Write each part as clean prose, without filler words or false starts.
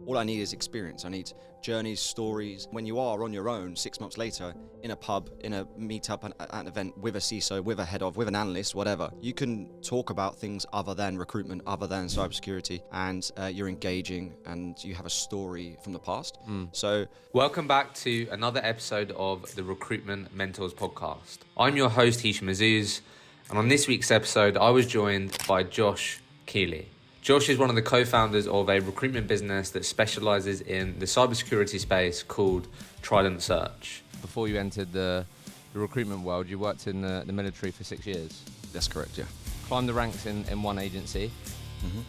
All I need is experience. I need journeys, stories. When you are on your own 6 months later in a pub, in a meetup, at an event with a CISO, with a head of, with an analyst, whatever, you can talk about things other than recruitment, other than cybersecurity, and you're engaging and you have a story from the past. So, welcome back to another episode of the Recruitment Mentors podcast. I'm your host, Hisham Azuz, and on this week's episode, I was joined by Josh Keeley. Josh is one of the co-founders of a recruitment business that specializes in the cybersecurity space called Trident Search. Before you entered the recruitment world, you worked in the military for 6 years. that's correct, yeah. Climbed the ranks in one agency,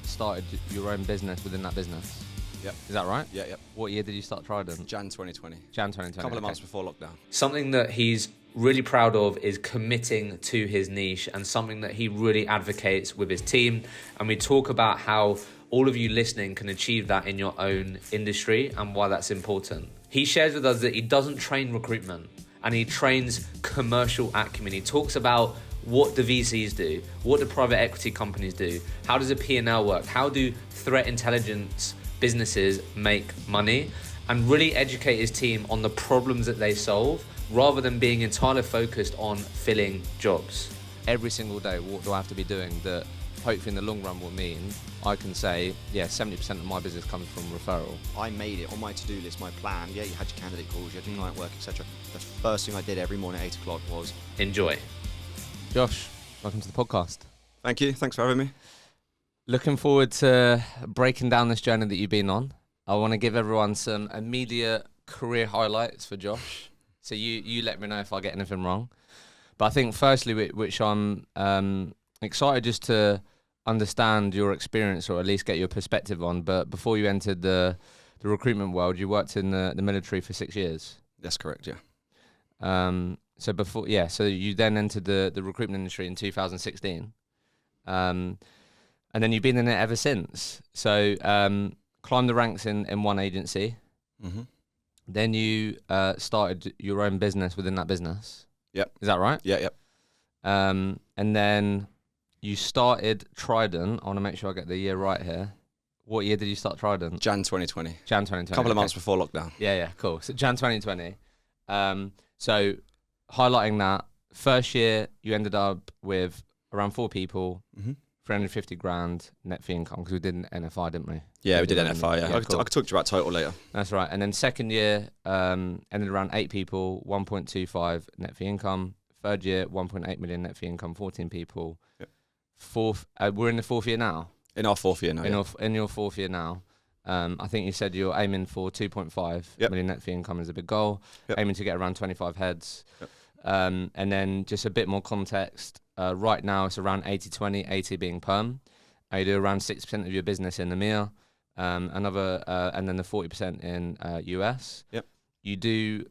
started your own business within that business. Yep. Is that right? Yeah, yep. What year did you start Trident? Jan 2020. Jan 2020. A couple of months before lockdown. Something that he's really proud of is committing to his niche, and something that he really advocates with his team. And we talk about how all of you listening can achieve that in your own industry and why that's important. He shares with us that he doesn't train recruitment and he trains commercial acumen. He talks about what the VCs do, what the private equity companies do, how does a P&L work, how do threat intelligence businesses make money, and really educate his team on the problems that they solve rather than being entirely focused on filling jobs. Every single day, what do I have to be doing that hopefully in the long run will mean I can say, yeah, 70% of my business comes from referral. I made it on my to-do list, my plan. Yeah, you had your candidate calls, you had your client work, etc. The first thing I did every morning at 8 o'clock was... Enjoy. Josh, welcome to the podcast. Thank you, thanks for having me. Looking forward to breaking down this journey that you've been on. I want to give everyone some immediate career highlights for Josh. So you let me know if I get anything wrong. But I think firstly, which I'm excited just to understand your experience, or at least get your perspective on. But before you entered the recruitment world, you worked in the military for 6 years. That's correct, yeah. So you then entered the recruitment industry in 2016. And then you've been in it ever since. So climbed the ranks in one agency. Mm-hmm. Then you started your own business within that business. Yep. Is that right? Yeah, yep. And then you started Trident. I want to make sure I get the year right here. What year did you start Trident? Jan 2020. Jan 2020. A couple of months before lockdown. Yeah, cool. So Jan 2020. So highlighting that, first year you ended up with around 4 people, 350 grand net fee income, because we did an NFI, didn't we? Yeah, we did NFI, yeah. Cool. I could talk to you about total later. That's right. And then second year, ended around 8 people, 1.25 net fee income. Third year, 1.8 million net fee income, 14 people. Yep. Fourth, we're in the 4th year now. In our 4th year now, In your 4th year now. I think you said you're aiming for 2.5 million net fee income is a big goal. Yep. Aiming to get around 25 heads. Yep. And then just a bit more context. Right now, it's around 80-20, 80 being perm. You do around 6% of your business in EMEA, and then the 40% in US. Yep. You do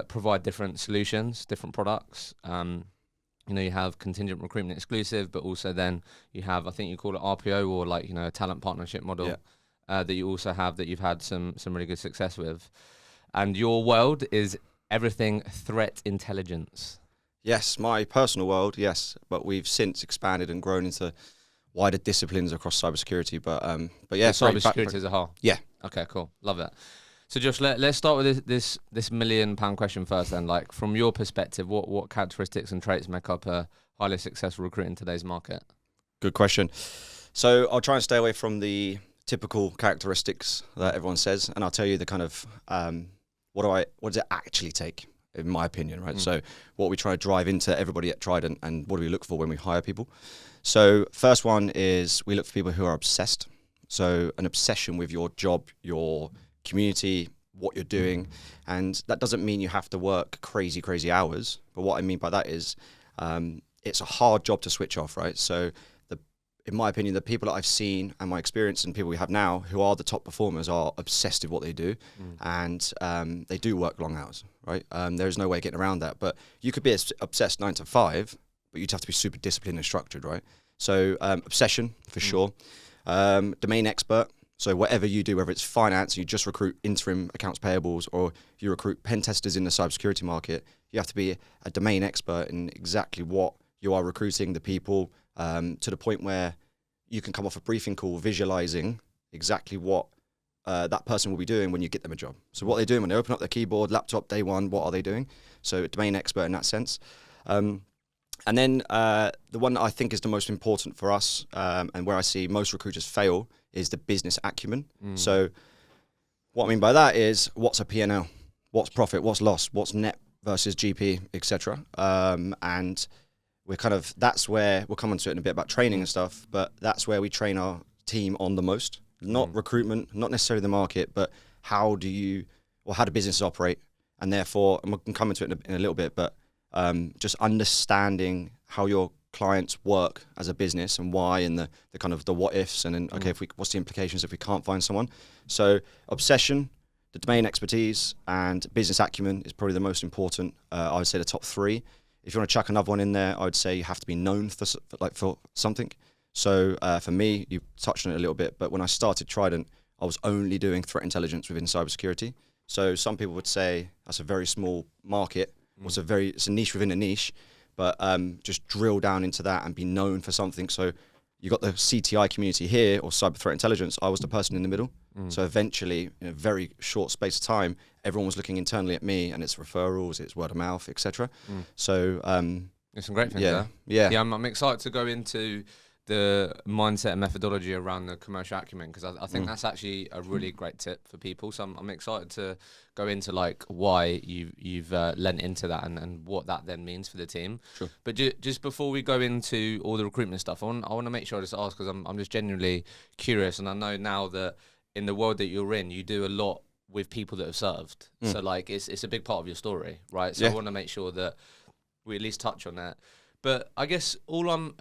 provide different solutions, different products. You have contingent recruitment exclusive, but also then you have, I think you call it RPO, or a talent partnership model that you also have, that you've had some really good success with. And your world is everything threat intelligence. Yes, my personal world, yes. But we've since expanded and grown into wider disciplines across cybersecurity. But yeah. Cybersecurity as a whole? Yeah. Okay, cool. Love it. So Josh, let's start with this £1 million question first then. From your perspective, what characteristics and traits make up a highly successful recruit in today's market? Good question. So I'll try and stay away from the typical characteristics that everyone says, and I'll tell you the kind of what does it actually take, in my opinion, right? So what we try to drive into everybody at Trident, and what do we look for when we hire people? So first one is we look for people who are obsessed. So an obsession with your job, your community, what you're doing. And that doesn't mean you have to work crazy hours. But what I mean by that is it's a hard job to switch off, right? So in my opinion, the people that I've seen and my experience and people we have now who are the top performers are obsessed with what they do, and they do work long hours, right? There's no way of getting around that. But you could be obsessed 9 to 5, but you'd have to be super disciplined and structured, right? So obsession, for sure. Domain expert. So whatever you do, whether it's finance, you just recruit interim accounts payables, or you recruit pen testers in the cybersecurity market, you have to be a domain expert in exactly what you are recruiting, the people, to the point where you can come off a briefing call visualizing exactly what that person will be doing when you get them a job. So what they're doing when they open up their keyboard, laptop, day one, what are they doing? So a domain expert in that sense. And then the one that I think is the most important for us, and where I see most recruiters fail, is the business acumen. So what I mean by that is, what's a P&L? What's profit? What's loss? What's net versus GP, etc. And we're that's where we'll come onto it in a bit about training and stuff, but that's where we train our team on the most. Not recruitment, not necessarily the market, but how do businesses operate? And therefore, and we can come into it in a little bit, but just understanding how your clients work as a business and why, and the what ifs, and then what's the implications if we can't find someone. So obsession, the domain expertise, and business acumen is probably the most important. I would say the top three. If you want to chuck another one in there, I would say you have to be known for something. So for me, you touched on it a little bit, but when I started Trident, I was only doing threat intelligence within cybersecurity. So some people would say that's a very small market. It's a niche within a niche, but just drill down into that and be known for something. So you got the CTI community here, or cyber threat intelligence. I was the person in the middle. So eventually, in a very short space of time, everyone was looking internally at me, and it's referrals, it's word of mouth, etc. So there's some great things there. Yeah. I'm excited to go into the mindset and methodology around the commercial acumen, because I think that's actually a really great tip for people. So I'm excited to go into why you've lent into that and what that then means for the team. Sure. But just before we go into all the recruitment stuff, I want to make sure I just ask, because I'm just genuinely curious, and I know now that in the world that you're in, you do a lot with people that have served. So it's a big part of your story, right? So I want to make sure that we at least touch on that. But I guess all I'm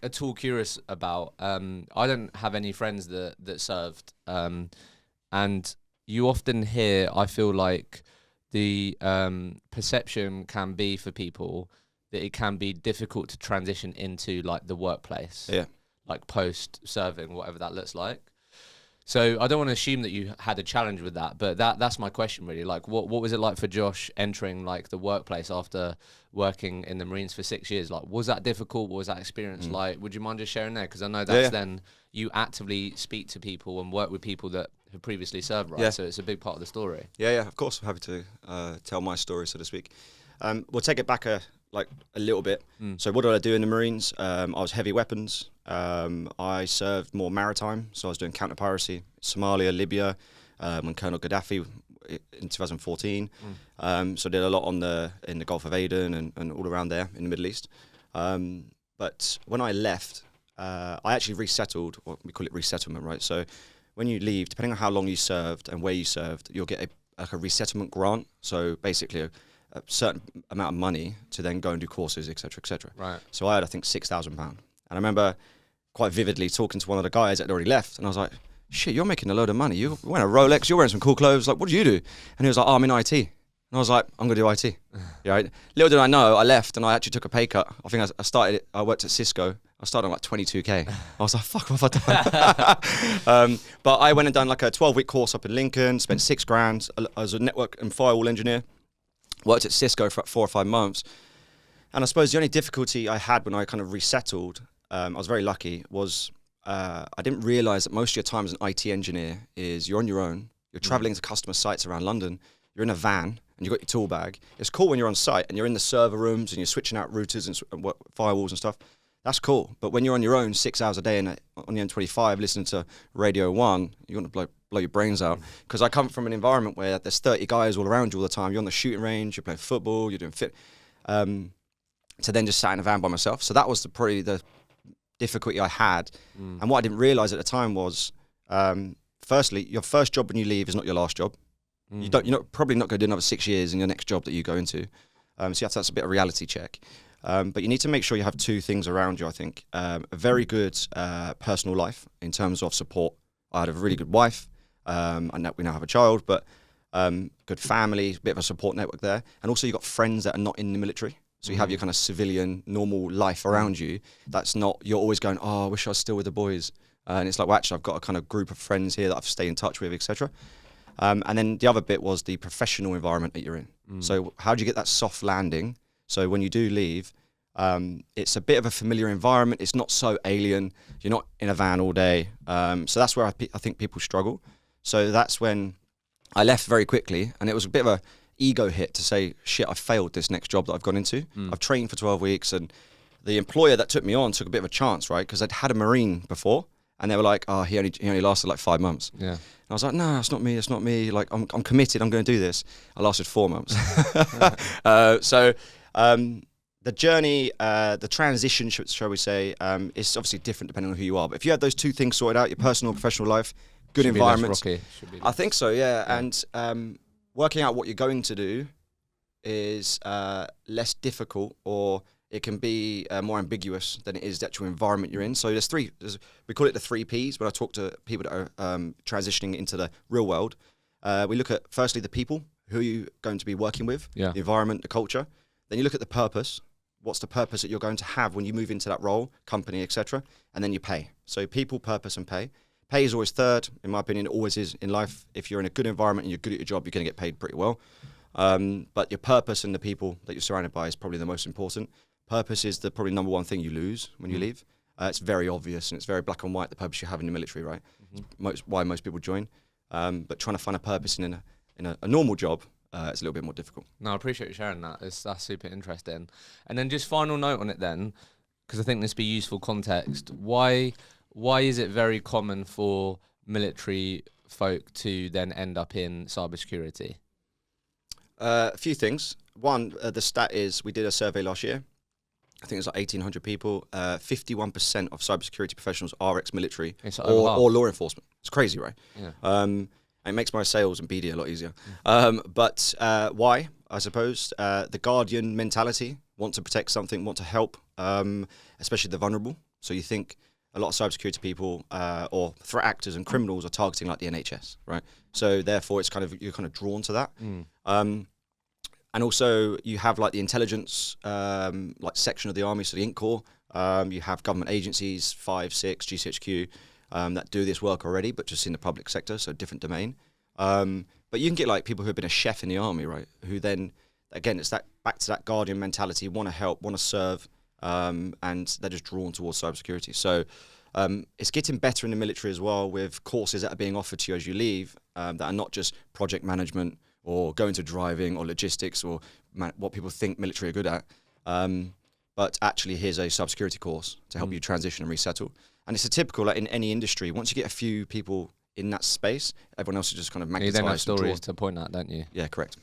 at all curious about, I don't have any friends that served, and you often hear, I feel like the perception can be for people that it can be difficult to transition into the workplace, post serving, whatever that looks like. So I don't want to assume that you had a challenge with that, but that's my question really. What was it like for Josh entering the workplace after working in the Marines for 6 years? Was that difficult? What was that experience like? Would you mind just sharing there? Because I know that's then you actively speak to people and work with people that have previously served, right? So it's a big part of the story. Yeah, of course. I'm happy to tell my story, so to speak. We'll take it back a little bit. So what did I do in the Marines? I was heavy weapons. I served more maritime, so I was doing counter-piracy, Somalia, Libya, when Colonel Gaddafi in 2014. So I did a lot in the Gulf of Aden and all around there in the Middle East. But when I left, I actually resettled, or we call it resettlement, right? So when you leave, depending on how long you served and where you served, you'll get a resettlement grant. So basically a certain amount of money to then go and do courses, etc., etc. Right. So I had, I think, £6,000. And I remember quite vividly talking to one of the guys that had already left, and I was like, shit, you're making a load of money. You're wearing a Rolex, you're wearing some cool clothes. What do you do? And he was like, I'm in IT. And I was like, I'm going to do IT. Right? Little did I know, I left and I actually took a pay cut. I think I worked at Cisco. I started on 22K. I was like, fuck, what have I done? But I went and done a 12-week course up in Lincoln, spent $6,000 as a network and firewall engineer. Worked at Cisco for 4 or 5 months. And I suppose the only difficulty I had when I kind of resettled, I was very lucky, was I didn't realize that most of your time as an IT engineer is you're on your own, you're traveling to customer sites around London, you're in a van, and you've got your tool bag. It's cool when you're on site and you're in the server rooms and you're switching out routers and firewalls and stuff. That's cool. But when you're on your own 6 hours a day and on the M25 listening to Radio 1, you want to blow your brains out. Because I come from an environment where there's 30 guys all around you all the time. You're on the shooting range, you're playing football, you're doing fit. To then just sat in a van by myself. So that was probably the difficulty I had. And what I didn't realize at the time was, firstly, your first job when you leave is not your last job. You're probably not going to do another 6 years in your next job that you go into. So that's a bit of a reality check. But you need to make sure you have 2 things around you, I think. A very good personal life in terms of support. I had a really good wife, and we now have a child, but good family, bit of a support network there. And also you've got friends that are not in the military. So you have your kind of civilian, normal life around you. That's not, you're always going, oh, I wish I was still with the boys. And it's like, well, actually, I've got a kind of group of friends here that I've stayed in touch with, etc. And then the other bit was the professional environment that you're in. So how do you get that soft landing? So when you do leave, it's a bit of a familiar environment. It's not so alien. You're not in a van all day. So that's where I think people struggle. So that's when I left very quickly, and it was a bit of a ego hit to say, shit, I failed this next job that I've gone into. I've trained for 12 weeks, and the employer that took me on took a bit of a chance, right? Because I'd had a Marine before, and they were like, oh, he only lasted like 5 months. Yeah. And I was like, no, it's not me. Like, I'm committed. I'm going to do this. I lasted 4 months. The journey, the transition, shall we say, is obviously different depending on who you are. But if you had those two things sorted out, your personal and professional life, good environment. I think so, yeah. And working out what you're going to do is less difficult, or it can be more ambiguous than it is the actual environment you're in. So we call it the 3 Ps when I talk to people that are transitioning into the real world. We look at, firstly, the people, who you're going to be working with, the environment, the culture. Then you look at the purpose. What's the purpose that you're going to have when you move into that role, company, etc. And then you pay. So people, purpose, and pay. Pay is always third, in my opinion. It always is in life. If you're in a good environment and you're good at your job, you're going to get paid pretty well. But your purpose and the people that you're surrounded by is probably the most important. Purpose is the probably number one thing you lose when you leave. It's very obvious and it's very black and white, the purpose you have in the military, right? Why most people join. But trying to find a purpose in a normal job, it's a little bit more difficult. No, I appreciate you sharing that. That's super interesting. And then just final note on it then, because I think this be useful context. Why is it very common for military folk to then end up in cybersecurity? A few things. One, the stat is, we did a survey last year. I think it was like 1,800 people. 51% of cybersecurity professionals are ex-military or law enforcement. It's crazy, right? Yeah. It makes my sales and BD a lot easier. But why, I suppose? The guardian mentality, want to protect something, want to help, especially the vulnerable. So you think a lot of cybersecurity people or threat actors and criminals are targeting like the NHS, right? So therefore, you're kind of drawn to that. And also, you have like the intelligence like section of the army, so the Inc. Corps. You have government agencies, 5, 6, GCHQ, that do this work already, but just in the public sector, so different domain. But you can get like people who have been a chef in the army, right? Who then, again, it's that back to that guardian mentality, want to help, want to serve, and they're just drawn towards cybersecurity. So it's getting better in the military as well, with courses that are being offered to you as you leave that are not just project management or going to driving or logistics or what people think military are good at. But actually, here's a cybersecurity course to help you transition and resettle. And it's a typical, like in any industry, once you get a few people in that space, everyone else is just kind of magnetized. You then have stories to point at, don't you? Yeah, correct.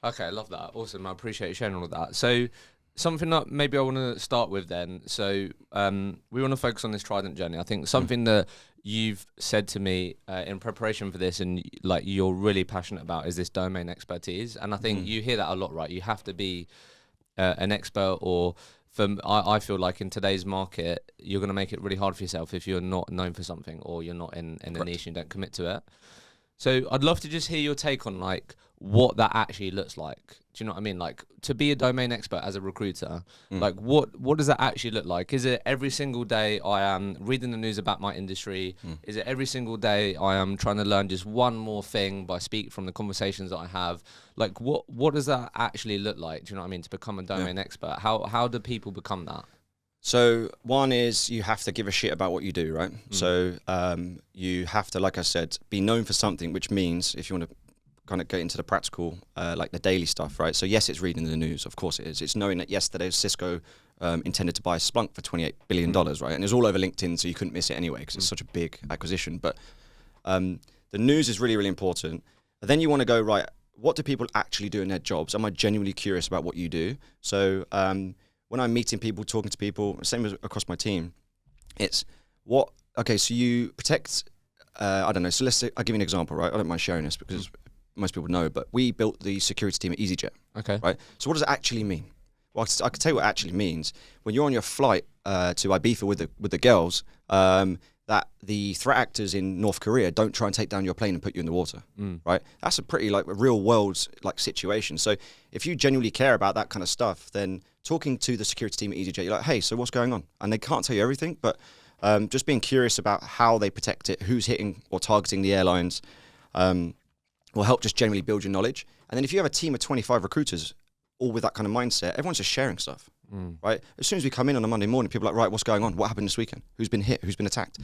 Okay, I love that. Awesome. I appreciate you sharing all of that. So something that maybe I want to start with then. So we want to focus on this Trident journey. I think something that you've said to me in preparation for this and like you're really passionate about is this domain expertise. And I think you hear that a lot, right? You have to be an expert, or I feel like in today's market, you're going to make it really hard for yourself if you're not known for something or you're not in a niche and don't commit to it. So I'd love to just hear your take on like what that actually looks like. Do you know what I mean? Like to be a domain expert as a recruiter, like what does that actually look like? Is it every single day I am reading the news about my industry? Is it every single day I am trying to learn just one more thing from the conversations that I have? Like what does that actually look like? Do you know what I mean? To become a domain expert, how do people become that? So one is you have to give a shit about what you do, right? So you have to, like I said, be known for something, which means if you want to kind of get into the practical, like the daily stuff, right? So yes, it's reading the news, of course it is. It's knowing that yesterday Cisco intended to buy Splunk for $28 billion, right? And it's all over LinkedIn, so you couldn't miss it anyway because it's such a big acquisition. But the news is really, really important. But then you want to go, right, what do people actually do in their jobs? Am I genuinely curious about what you do? So when I'm meeting people, talking to people, same as across my team, it's so you protect, I don't know, so I'll give you an example, right? I don't mind sharing this because most people know, but we built the security team at EasyJet. Okay. Right? So what does it actually mean? Well, I can tell you what it actually means. When you're on your flight to Ibiza with the girls, that the threat actors in North Korea don't try and take down your plane and put you in the water, right? That's a pretty like real world like situation. So if you genuinely care about that kind of stuff, then talking to the security team at EasyJet, you're like, hey, so what's going on? And they can't tell you everything, but just being curious about how they protect it, who's hitting or targeting the airlines, will help just generally build your knowledge. And then if you have a team of 25 recruiters, all with that kind of mindset, everyone's just sharing stuff, right? As soon as we come in on a Monday morning, people are like, right, what's going on? What happened this weekend? Who's been hit? Who's been attacked?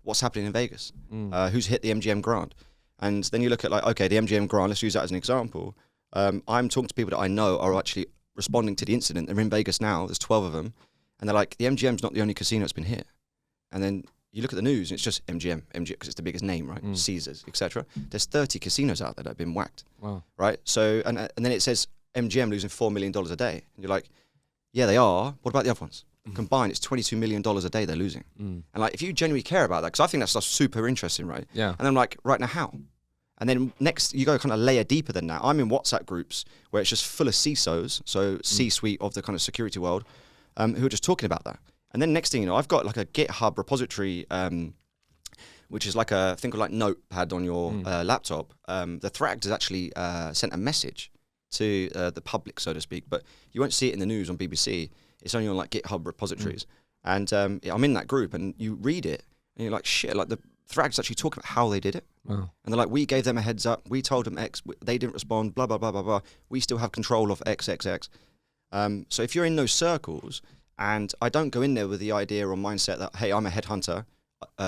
What's happening in Vegas? Who's hit the MGM Grand? And then you look at like, okay, the MGM grant, let's use that as an example. I'm talking to people that I know are actually responding to the incident. They're in Vegas now, there's 12 of them. And they're like, the MGM's not the only casino that's been hit. And then you look at the news and it's just MGM, because it's the biggest name, right? Caesars, etc. There's 30 casinos out there that have been whacked, right? So, and then it says MGM losing $4 million a day. And you're like, yeah, they are. What about the other ones? Combined, it's $22 million a day they're losing. And like, if you genuinely care about that, because I think that stuff's super interesting, right? Yeah. And I'm like, right now, how? And then next, you go kind of layer deeper than that. I'm in WhatsApp groups where it's just full of CISOs, so C-suite of the kind of security world, who are just talking about that. And then next thing you know, I've got like a GitHub repository, which is like a think of like Notepad on your laptop. The threat actors actually sent a message to the public, so to speak, but you won't see it in the news on BBC. It's only on like GitHub repositories. And I'm in that group, and you read it, and you're like, shit, like the threat actors actually talk about how they did it. Wow. And they're like, we gave them a heads up, we told them X, they didn't respond, blah, blah, blah, blah, blah. We still have control of X, X, X. So if you're in those circles, and I don't go in there with the idea or mindset that, hey, I'm a headhunter,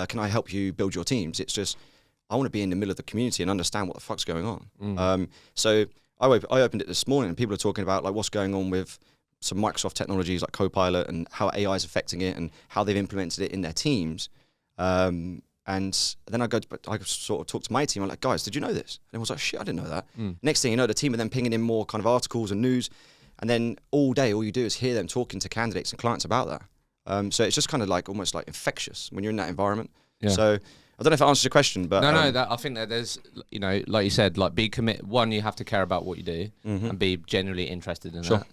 can I help you build your teams? It's just, I want to be in the middle of the community and understand what the fuck's going on. So I opened it this morning, and people are talking about like what's going on with some Microsoft technologies like Copilot and how AI is affecting it and how they've implemented it in their teams. And then I sort of talk to my team. I'm like, guys, did you know this? And everyone's like, shit, I didn't know that. Next thing you know, the team are then pinging in more kind of articles and news. And then all day, all you do is hear them talking to candidates and clients about that. So it's just kind of like almost like infectious when you're in that environment. Yeah. So I don't know if it answers your question, but I think that there's, you know, like you said, like be commit. One, you have to care about what you do, and be genuinely interested in that.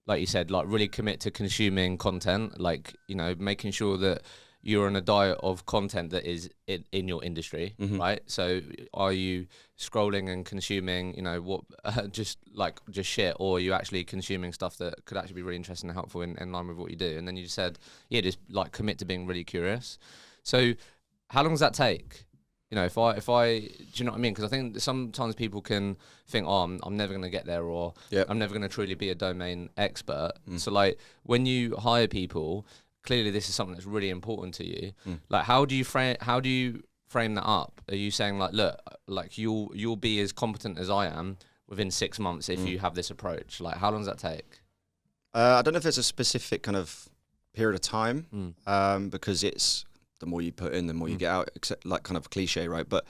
Like you said, like really commit to consuming content, like, you know, making sure that you're on a diet of content that is in your industry, right? So are you scrolling and consuming, you know, what just shit, or are you actually consuming stuff that could actually be really interesting and helpful in line with what you do? And then you just said, yeah, just like commit to being really curious. So how long does that take? You know, if I, do you know what I mean? Because I think sometimes people can think, oh, I'm never going to get there, or I'm never going to truly be a domain expert. So like when you hire people, clearly this is something that's really important to you. Like how do you frame that up? Are you saying like, look, like you'll be as competent as I am within 6 months if you have this approach? Like how long does that take? I don't know if there's a specific kind of period of time, because it's the more you put in, the more you get out, except like kind of cliche, right? But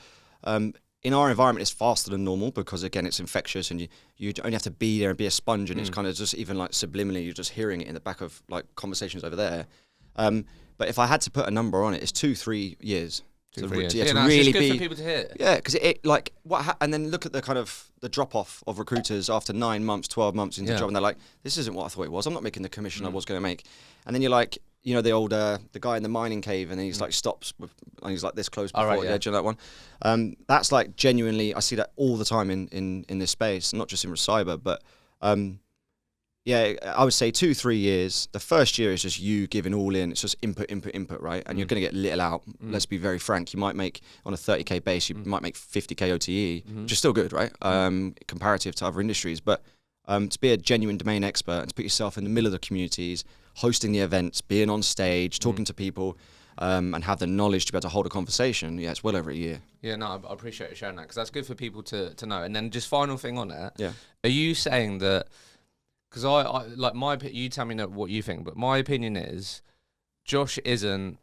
in our environment, it's faster than normal because, again, it's infectious, and you only have to be there and be a sponge, and it's kind of just even like subliminally, you're just hearing it in the back of like conversations over there. But if I had to put a number on it, it's 2-3 years. 2-3 years. Yeah, it's really good for people to hear. Yeah, because it like and then look at the kind of the drop off of recruiters after 9 months, 12 months into the job, and they're like, this isn't what I thought it was. I'm not making the commission I was going to make. And then you're like, you know, the old the guy in the mining cave, and he's like stops and he's like this close before the edge of that one. That's like genuinely, I see that all the time in this space, not just in cyber, but yeah, I would say 2-3 years. The first year is just you giving all in. It's just input, right? And you're going to get little out. Let's be very frank. You might make, on a 30K base, you might make 50K OTE, which is still good, right? Comparative to other industries. But to be a genuine domain expert and to put yourself in the middle of the communities, hosting the events, being on stage, talking to people, and have the knowledge to be able to hold a conversation, yeah, it's well over a year. Yeah, no, I appreciate you sharing that, because that's good for people to know. And then just final thing on that. Yeah. Are you saying that, because I like you tell me what you think, but my opinion is Josh isn't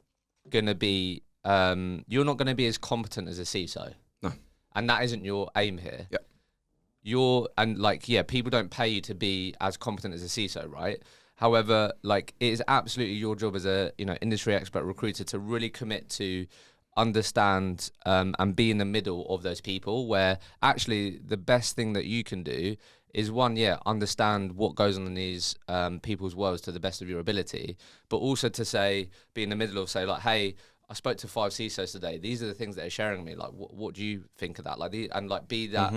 going to be, you're not going to be as competent as a CISO. No. And that isn't your aim here. Yeah. People don't pay you to be as competent as a CISO, right? However, like it is absolutely your job as a, you know, industry expert recruiter to really commit to understand and be in the middle of those people, where actually the best thing that you can do is understand what goes on in these people's worlds to the best of your ability, but also to be in the middle of like, hey, I spoke to 5 CISOs today. These are the things that they're sharing with me. Like, what do you think of that? Like, be that,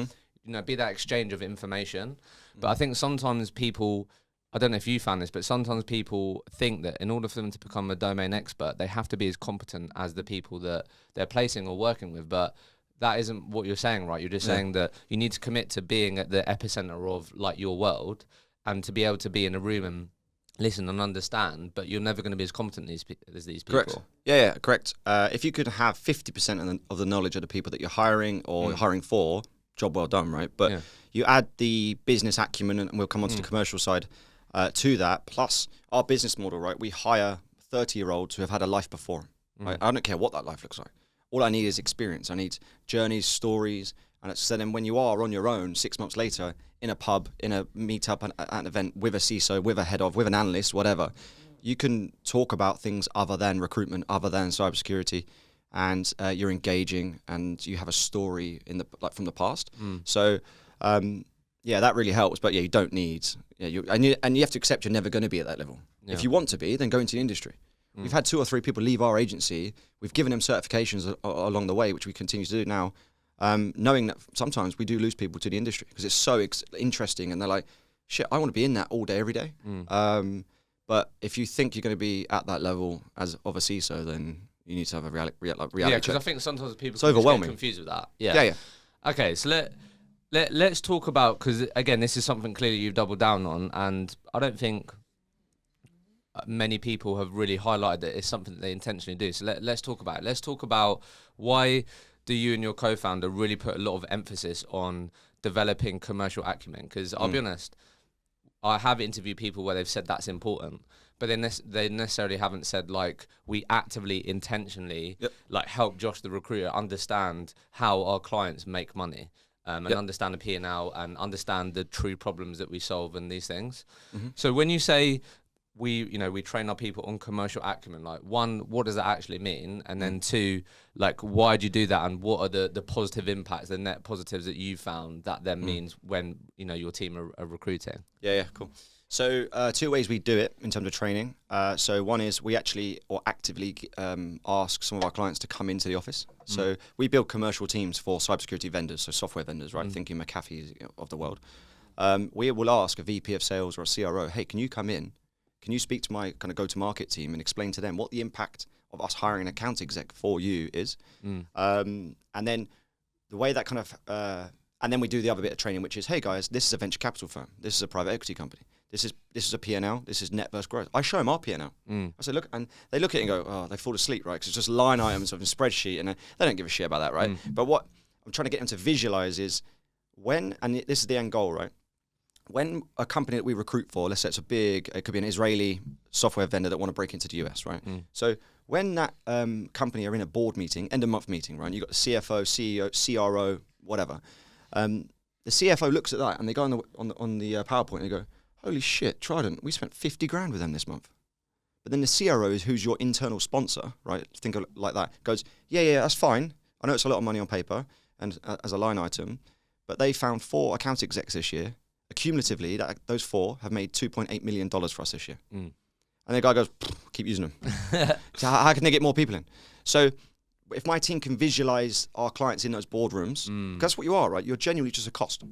be that exchange of information. But I think sometimes people, I don't know if you found this, but sometimes people think that in order for them to become a domain expert, they have to be as competent as the people that they're placing or working with. But that isn't what you're saying, right? You're just saying that you need to commit to being at the epicenter of like your world, and to be able to be in a room and listen and understand, but you're never going to be as competent as these people. Correct. Yeah, correct. If you could have 50% of the knowledge of the people that you're hiring or hiring for, job well done, right? But you add the business acumen, and we'll come on to the commercial side to that, plus our business model, right? We hire 30-year-olds who have had a life before, right? I don't care what that life looks like. All I need is experience. I need journeys, stories, and so then when you are on your own 6 months later in a pub, in a meetup, at an event with a CISO, with a head of, with an analyst, whatever, you can talk about things other than recruitment, other than cybersecurity, and you're engaging and you have a story from the past. So that really helps. But you don't need you have to accept you're never going to be at that level. If you want to be, then go into the industry. We've had 2 or 3 people leave our agency. We've given them certifications along the way, which we continue to do now, knowing that sometimes we do lose people to the industry because it's so interesting, and they're like, shit, I want to be in that all day, every day. But if you think you're going to be at that level of a CISO, then you need to have a reality Yeah, because I think sometimes people it's overwhelming. Get confused with that. Yeah. Okay, so let's talk about, because again, this is something clearly you've doubled down on, and I don't think many people have really highlighted that it's something that they intentionally do. So let's talk about it. Let's talk about why do you and your co-founder really put a lot of emphasis on developing commercial acumen? Because I'll be honest, I have interviewed people where they've said that's important, but they necessarily haven't said, like, we actively, intentionally, like, help Josh the recruiter understand how our clients make money, and understand the P&L and understand the true problems that we solve and these things. So when you say we train our people on commercial acumen, like, 1, what does that actually mean? And then 2, like, why do you do that? And what are the positive impacts, the net positives that you found that then means when, your team are recruiting? Yeah, cool. So 2 ways we do it in terms of training. So one is we actually or actively ask some of our clients to come into the office. So we build commercial teams for cybersecurity vendors, so software vendors, right? Thinking McAfee of the world. We will ask a VP of sales or a CRO, hey, can you come in? Can you speak to my kind of go-to-market team and explain to them what the impact of us hiring an account exec for you is? And then the way that kind of, and then we do the other bit of training, which is, hey guys, this is a venture capital firm. This is a private equity company. This is a P&L. This is net versus growth. I show them our P&L. I say, look, and they look at it and go, oh, they fall asleep, right? Because it's just line items of a spreadsheet, and they don't give a shit about that, right? But what I'm trying to get them to visualize is when, and this is the end goal, right? When a company that we recruit for, let's say it could be an Israeli software vendor that want to break into the US, right? So when that company are in a board meeting, end of month meeting, right? You've got the CFO, CEO, CRO, whatever. The CFO looks at that and they go on the PowerPoint and they go, holy shit, Trident, we spent 50 grand with them this month. But then the CRO is who's your internal sponsor, right? Think of it like that. Goes, yeah, that's fine. I know it's a lot of money on paper and as a line item, but they found 4 account execs this year. Cumulatively, those 4 have made $2.8 million for us this year. And the guy goes, keep using them. So how can they get more people in? So if my team can visualize our clients in those boardrooms, that's what you are, right? You're genuinely just a cost,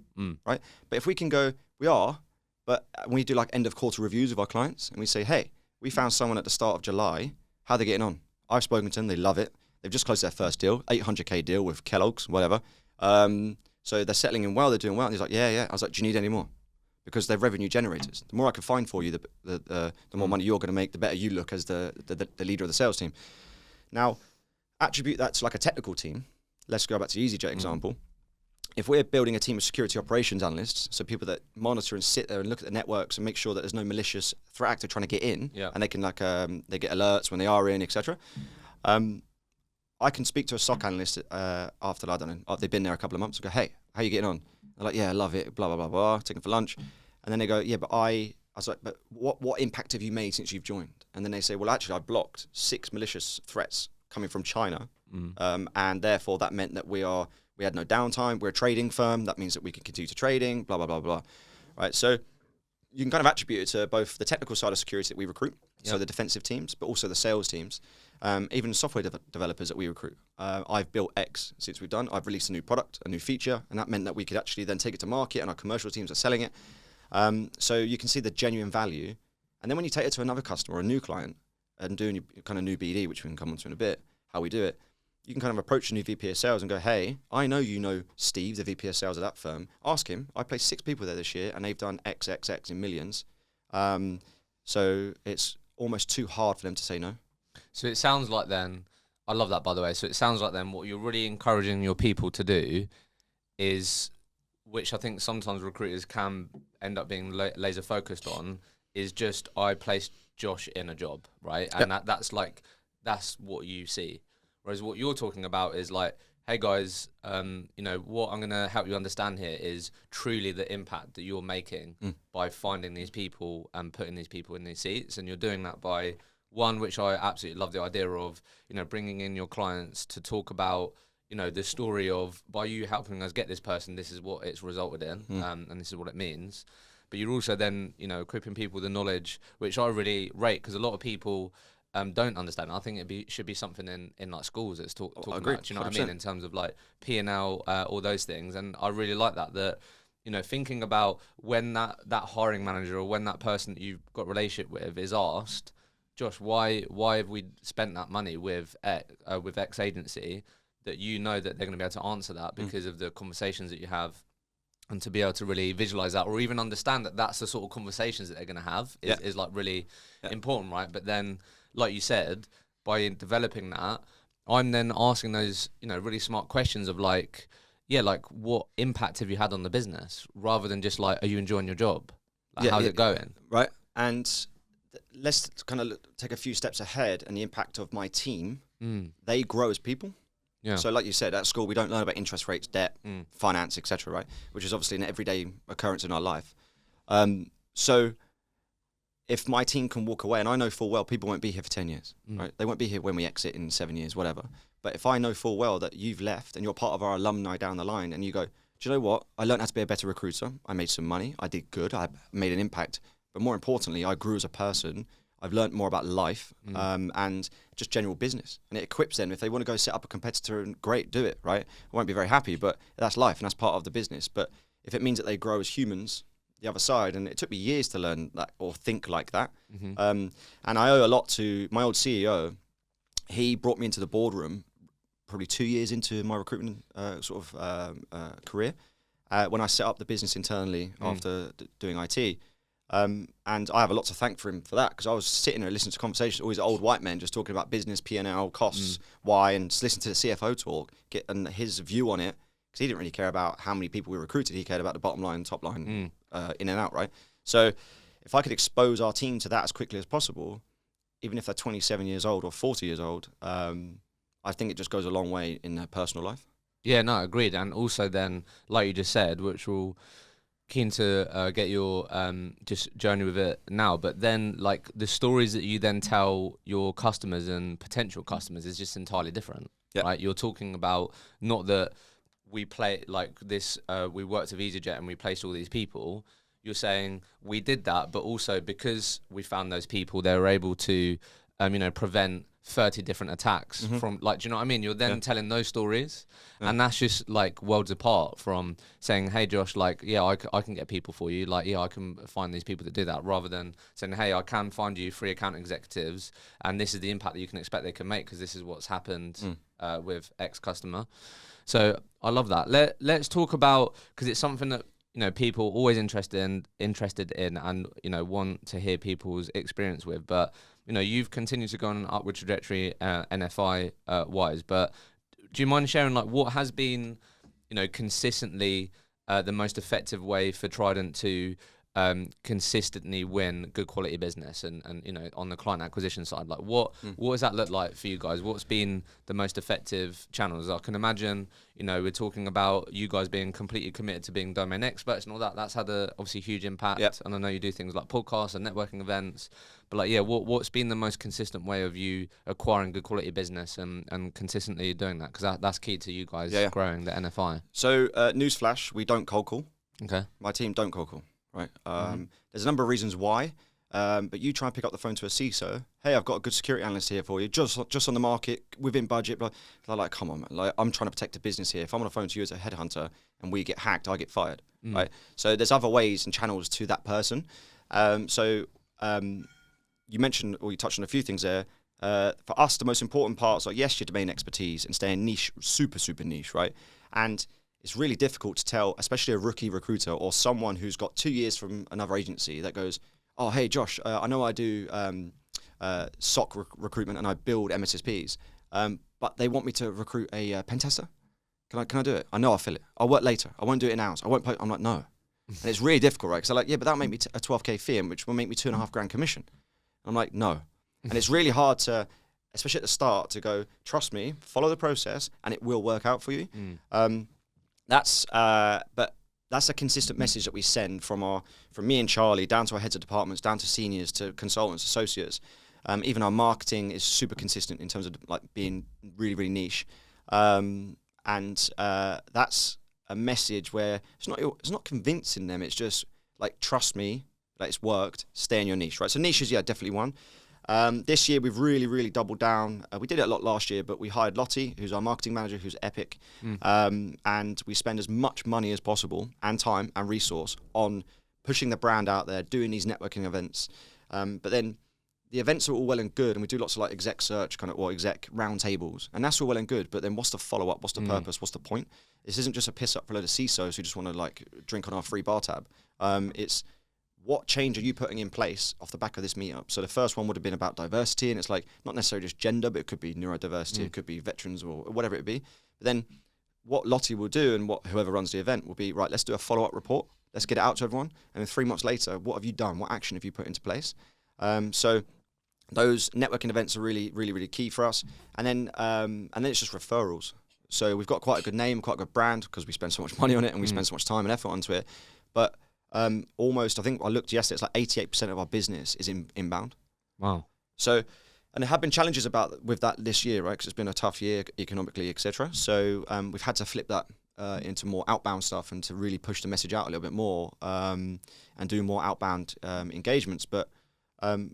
right? But if we can go, but we do like end of quarter reviews of our clients and we say, hey, we found someone at the start of July. How are they getting on? I've spoken to them. They love it. They've just closed their first deal, $800K deal with Kellogg's, whatever. So they're settling in well, they're doing well. And he's like, yeah. I was like, do you need any more? Because they're revenue generators. The more I can find for you, the more money you're going to make, the better you look as the leader of the sales team. Now, attribute that to like a technical team. Let's go back to the EasyJet example. If we're building a team of security operations analysts, so people that monitor and sit there and look at the networks and make sure that there's no malicious threat actor trying to get in, and they can they get alerts when they are in, etc. I can speak to a SOC analyst after, I don't know, they've been there a couple of months and go, hey, how are you getting on? They're like, yeah, I love it, blah, blah, blah, blah, take them for lunch. And then they go, yeah, but I was like, but what impact have you made since you've joined? And then they say, well, actually, I blocked 6 malicious threats coming from China. And therefore, that meant that we had no downtime. We're a trading firm. That means that we can continue to trading, blah, blah, blah, blah. Right, so you can kind of attribute it to both the technical side of security that we recruit, so the defensive teams, but also the sales teams. Even software developers that we recruit. I've built X since we've done. I've released a new product, a new feature, and that meant that we could actually then take it to market and our commercial teams are selling it. So you can see the genuine value. And then when you take it to another customer or a new client and doing your kind of new BD, which we can come on to in a bit, how we do it, you can kind of approach a new VP of sales and go, hey, I know you know Steve, the VP of sales of that firm. Ask him. I placed 6 people there this year and they've done XXX in millions. So it's almost too hard for them to say no. So it sounds like then, I love that, by the way. So it sounds like then what you're really encouraging your people to do is, which I think sometimes recruiters can end up being laser focused on, is just, I placed Josh in a job, right? And that's what you see. Whereas what you're talking about is like, hey guys, what I'm going to help you understand here is truly the impact that you're making by finding these people and putting these people in these seats. And you're doing that by, one, which I absolutely love the idea of, bringing in your clients to talk about, the story of, by you helping us get this person, this is what it's resulted in, and this is what it means. But you're also then, equipping people with the knowledge, which I really rate, because a lot of people don't understand. I think should be something in like schools that's talking about, do you know 100%. What I mean, in terms of like P&L, all those things. And I really like that, thinking about when that hiring manager or when that person that you've got a relationship with is asked, Josh, why have we spent that money with X agency, that that they're going to be able to answer that because of the conversations that you have, and to be able to really visualize that, or even understand that that's the sort of conversations that they're going to have is like really important, right? But then, like you said, by developing that, I'm then asking those, really smart questions of like, what impact have you had on the business, rather than just like, are you enjoying your job? Like, how's it going? Right. And let's kind of take a few steps ahead, and the impact of my team. They grow as people. Yeah. So like you said, at school, we don't learn about interest rates, debt, finance, etc., right? Which is obviously an everyday occurrence in our life. So if my team can walk away, and I know full well people won't be here for 10 years, right? They won't be here when we exit in 7 years, whatever. But if I know full well that you've left and you're part of our alumni down the line, and you go, do you know what? I learned how to be a better recruiter. I made some money. I did good. I made an impact. But more importantly, I grew as a person. I've learned more about life and just general business. And it equips them. If they want to go set up a competitor, and great, do it, right? I won't be very happy, but that's life and that's part of the business. But if it means that they grow as humans, the other side, and it took me years to learn that or think like that. And I owe a lot to my old CEO. He brought me into the boardroom probably 2 years into my recruitment career when I set up the business internally after doing IT. And I have a lot to thank for him for that, because I was sitting there listening to conversations, always old white men just talking about business, P&L, costs, why, and just listen to the CFO talk, and his view on it, because he didn't really care about how many people we recruited. He cared about the bottom line, top line, in and out, right? So if I could expose our team to that as quickly as possible, even if they're 27 years old or 40 years old, I think it just goes a long way in their personal life. Yeah, no, agreed. And also then, like you just said, which will... keen to get your just journey with it now, but then like the stories that you then tell your customers and potential customers is just entirely different, right? You're talking about not that we play like this, we worked with EasyJet and we placed all these people. You're saying we did that, but also because we found those people, they were able to, prevent 30 different attacks from, like, do you know what I mean? You're then telling those stories, and that's just like worlds apart from saying, hey Josh, like, I can get people for you, like, I can find these people that do that, rather than saying, hey, I can find you free account executives, and this is the impact that you can expect they can make, because this is what's happened with X customer. So I love that. Let's talk about, because it's something that people always interested in and want to hear people's experience with, but you've continued to go on an upward trajectory NFI wise, but do you mind sharing like what has been consistently the most effective way for Trident to consistently win good quality business, and on the client acquisition side, like what does that look like for you guys? What's been the most effective channels? I can imagine we're talking about you guys being completely committed to being domain experts and all that. That's had a obviously huge impact. And I know you do things like podcasts and networking events, but like what's been the most consistent way of you acquiring good quality business and consistently doing that, because that's key to you guys growing the NFI. So newsflash, we don't cold call. Okay. My team don't cold call. Right. There's a number of reasons why, but you try and pick up the phone to a CISO. Hey, I've got a good security analyst here for you, just on the market, within budget. But they're like, come on, man. Like, I'm trying to protect the business here. If I'm on the phone to you as a headhunter and we get hacked, I get fired. Right. So there's other ways and channels to that person. You mentioned, or you touched on a few things there. For us, the most important parts are, yes, your domain expertise and staying niche, super, super niche, right? And it's really difficult to tell, especially a rookie recruiter or someone who's got 2 years from another agency that goes, oh, hey, Josh, I know I do SOC recruitment and I build MSSPs, but they want me to recruit a pen tester. Can I do it? I know I'll fill it. I'll work later. I won't do it in hours. I won't I'm like, no. And it's really difficult, right? Because they're like, yeah, but that'll make me a 12K fee, which will make me $2,500 commission. I'm like, no. And it's really hard to, especially at the start, to go, trust me, follow the process, and it will work out for you. But that's a consistent message that we send from me and Charlie down to our heads of departments, down to seniors, to consultants, associates. Even our marketing is super consistent in terms of like being really, really niche. And that's a message where it's not convincing them. It's just like, trust me, that it's worked. Stay in your niche, right? So niche is definitely one. This year we've really, really doubled down. We did it a lot last year, but we hired Lottie, who's our marketing manager, who's epic. And we spend as much money as possible and time and resource on pushing the brand out there, doing these networking events. But then the events are all well and good, and we do lots of like exec search or exec round tables, and that's all well and good. But then what's the follow up? What's the purpose? What's the point? This isn't just a piss up for a load of CISOs who just want to like drink on our free bar tab. It's what change are you putting in place off the back of this meetup? So the first one would have been about diversity, and it's like not necessarily just gender, but it could be neurodiversity, it could be veterans or whatever it be. But then what Lottie will do and what whoever runs the event will be, right, let's do a follow up report. Let's get it out to everyone. And then 3 months later, what have you done? What action have you put into place? So those networking events are really, really, really key for us. And then it's just referrals. So we've got quite a good name, quite a good brand because we spend so much money on it and we spend so much time and effort onto it. But almost, I think I looked yesterday, it's like 88% of our business is inbound. Wow. So, and there have been challenges with that this year, right? Because it's been a tough year economically, etc. So we've had to flip that into more outbound stuff and to really push the message out a little bit more and do more outbound engagements. But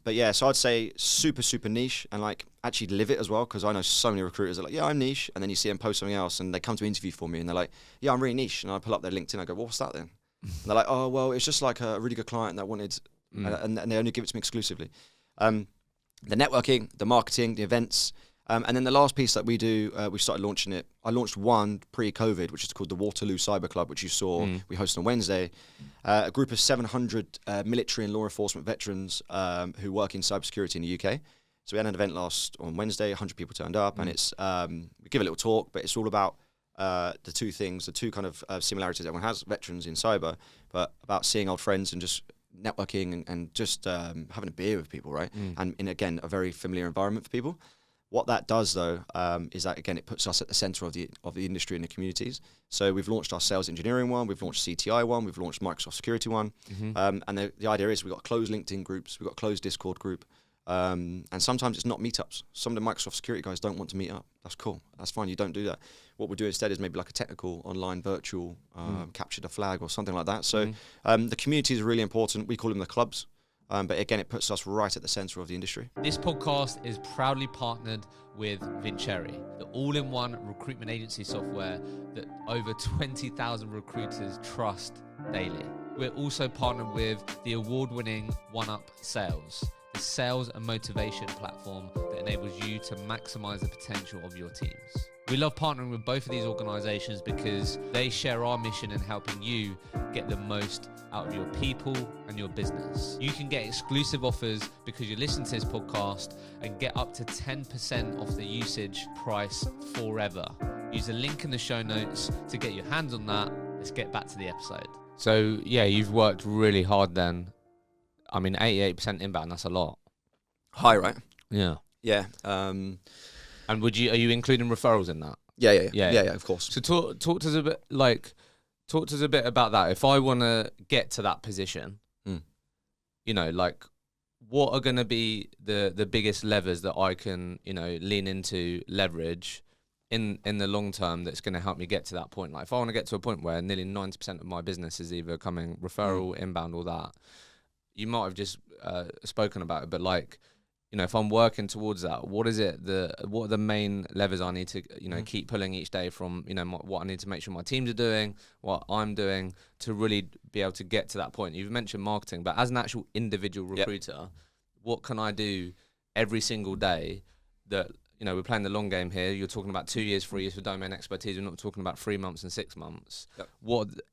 yeah, so I'd say super, super niche and like actually live it as well, because I know so many recruiters are like, yeah, I'm niche. And then you see them post something else and they come to interview for me and they're like, yeah, I'm really niche. And I pull up their LinkedIn, I go, well, what's that then? And they're like, oh, well, it's just like a really good client that wanted, and they only give it to me exclusively. The networking, the marketing, the events. And then the last piece that we do, we started launching it. I launched one pre-COVID, which is called the Waterloo Cyber Club, which you saw we hosted on Wednesday. A group of 700 military and law enforcement veterans who work in cybersecurity in the UK. So we had an event on Wednesday, 100 people turned up, and it's we give a little talk, but it's all about the two kind of similarities everyone has, veterans in cyber, but about seeing old friends and just networking and just having a beer with people, right? And in, again, a very familiar environment for people. What that does, though, is that, again, it puts us at the center of the industry and the communities. So we've launched our sales engineering one, we've launched CTI one, we've launched Microsoft security one. And the idea is we've got closed LinkedIn groups, we've got closed Discord group. And sometimes it's not meetups. Some of the Microsoft security guys don't want to meet up. That's cool. That's fine. You don't do that. What we'll do instead is maybe like a technical online virtual capture the flag or something like that. So the communities are really important. We call them the clubs. But again, it puts us right at the center of the industry. This podcast is proudly partnered with Vincere, the all-in-one recruitment agency software that over 20,000 recruiters trust daily. We're also partnered with the award-winning OneUp Sales, the sales and motivation platform that enables you to maximize the potential of your teams. We love partnering with both of these organizations because they share our mission in helping you get the most out of your people and your business. You can get exclusive offers because you listen to this podcast and get up to 10% off the usage price forever. Use the link in the show notes to get your hands on that. Let's get back to the episode. So yeah, you've worked really hard then. I mean, 88% inbound, that's a lot. High, right? Yeah. Yeah. And are you including referrals in that? Yeah, of course. So talk to us a bit about that. If I want to get to that position, you know, like what are going to be the biggest levers that I can, you know, lean into, leverage in the long term that's going to help me get to that point? Like if I want to get to a point where nearly 90% of my business is either coming referral, inbound, or that, you might have just spoken about it, but like, you know, if I'm working towards that, what are the main levers I need to, you know, keep pulling each day from, you know, what I need to make sure my teams are doing, what I'm doing to really be able to get to that point? You've mentioned marketing, but as an actual individual recruiter, what can I do every single day that, you know, we're playing the long game here. You're talking about 2 years, 3 years for domain expertise. We're not talking about 3 months and 6 months.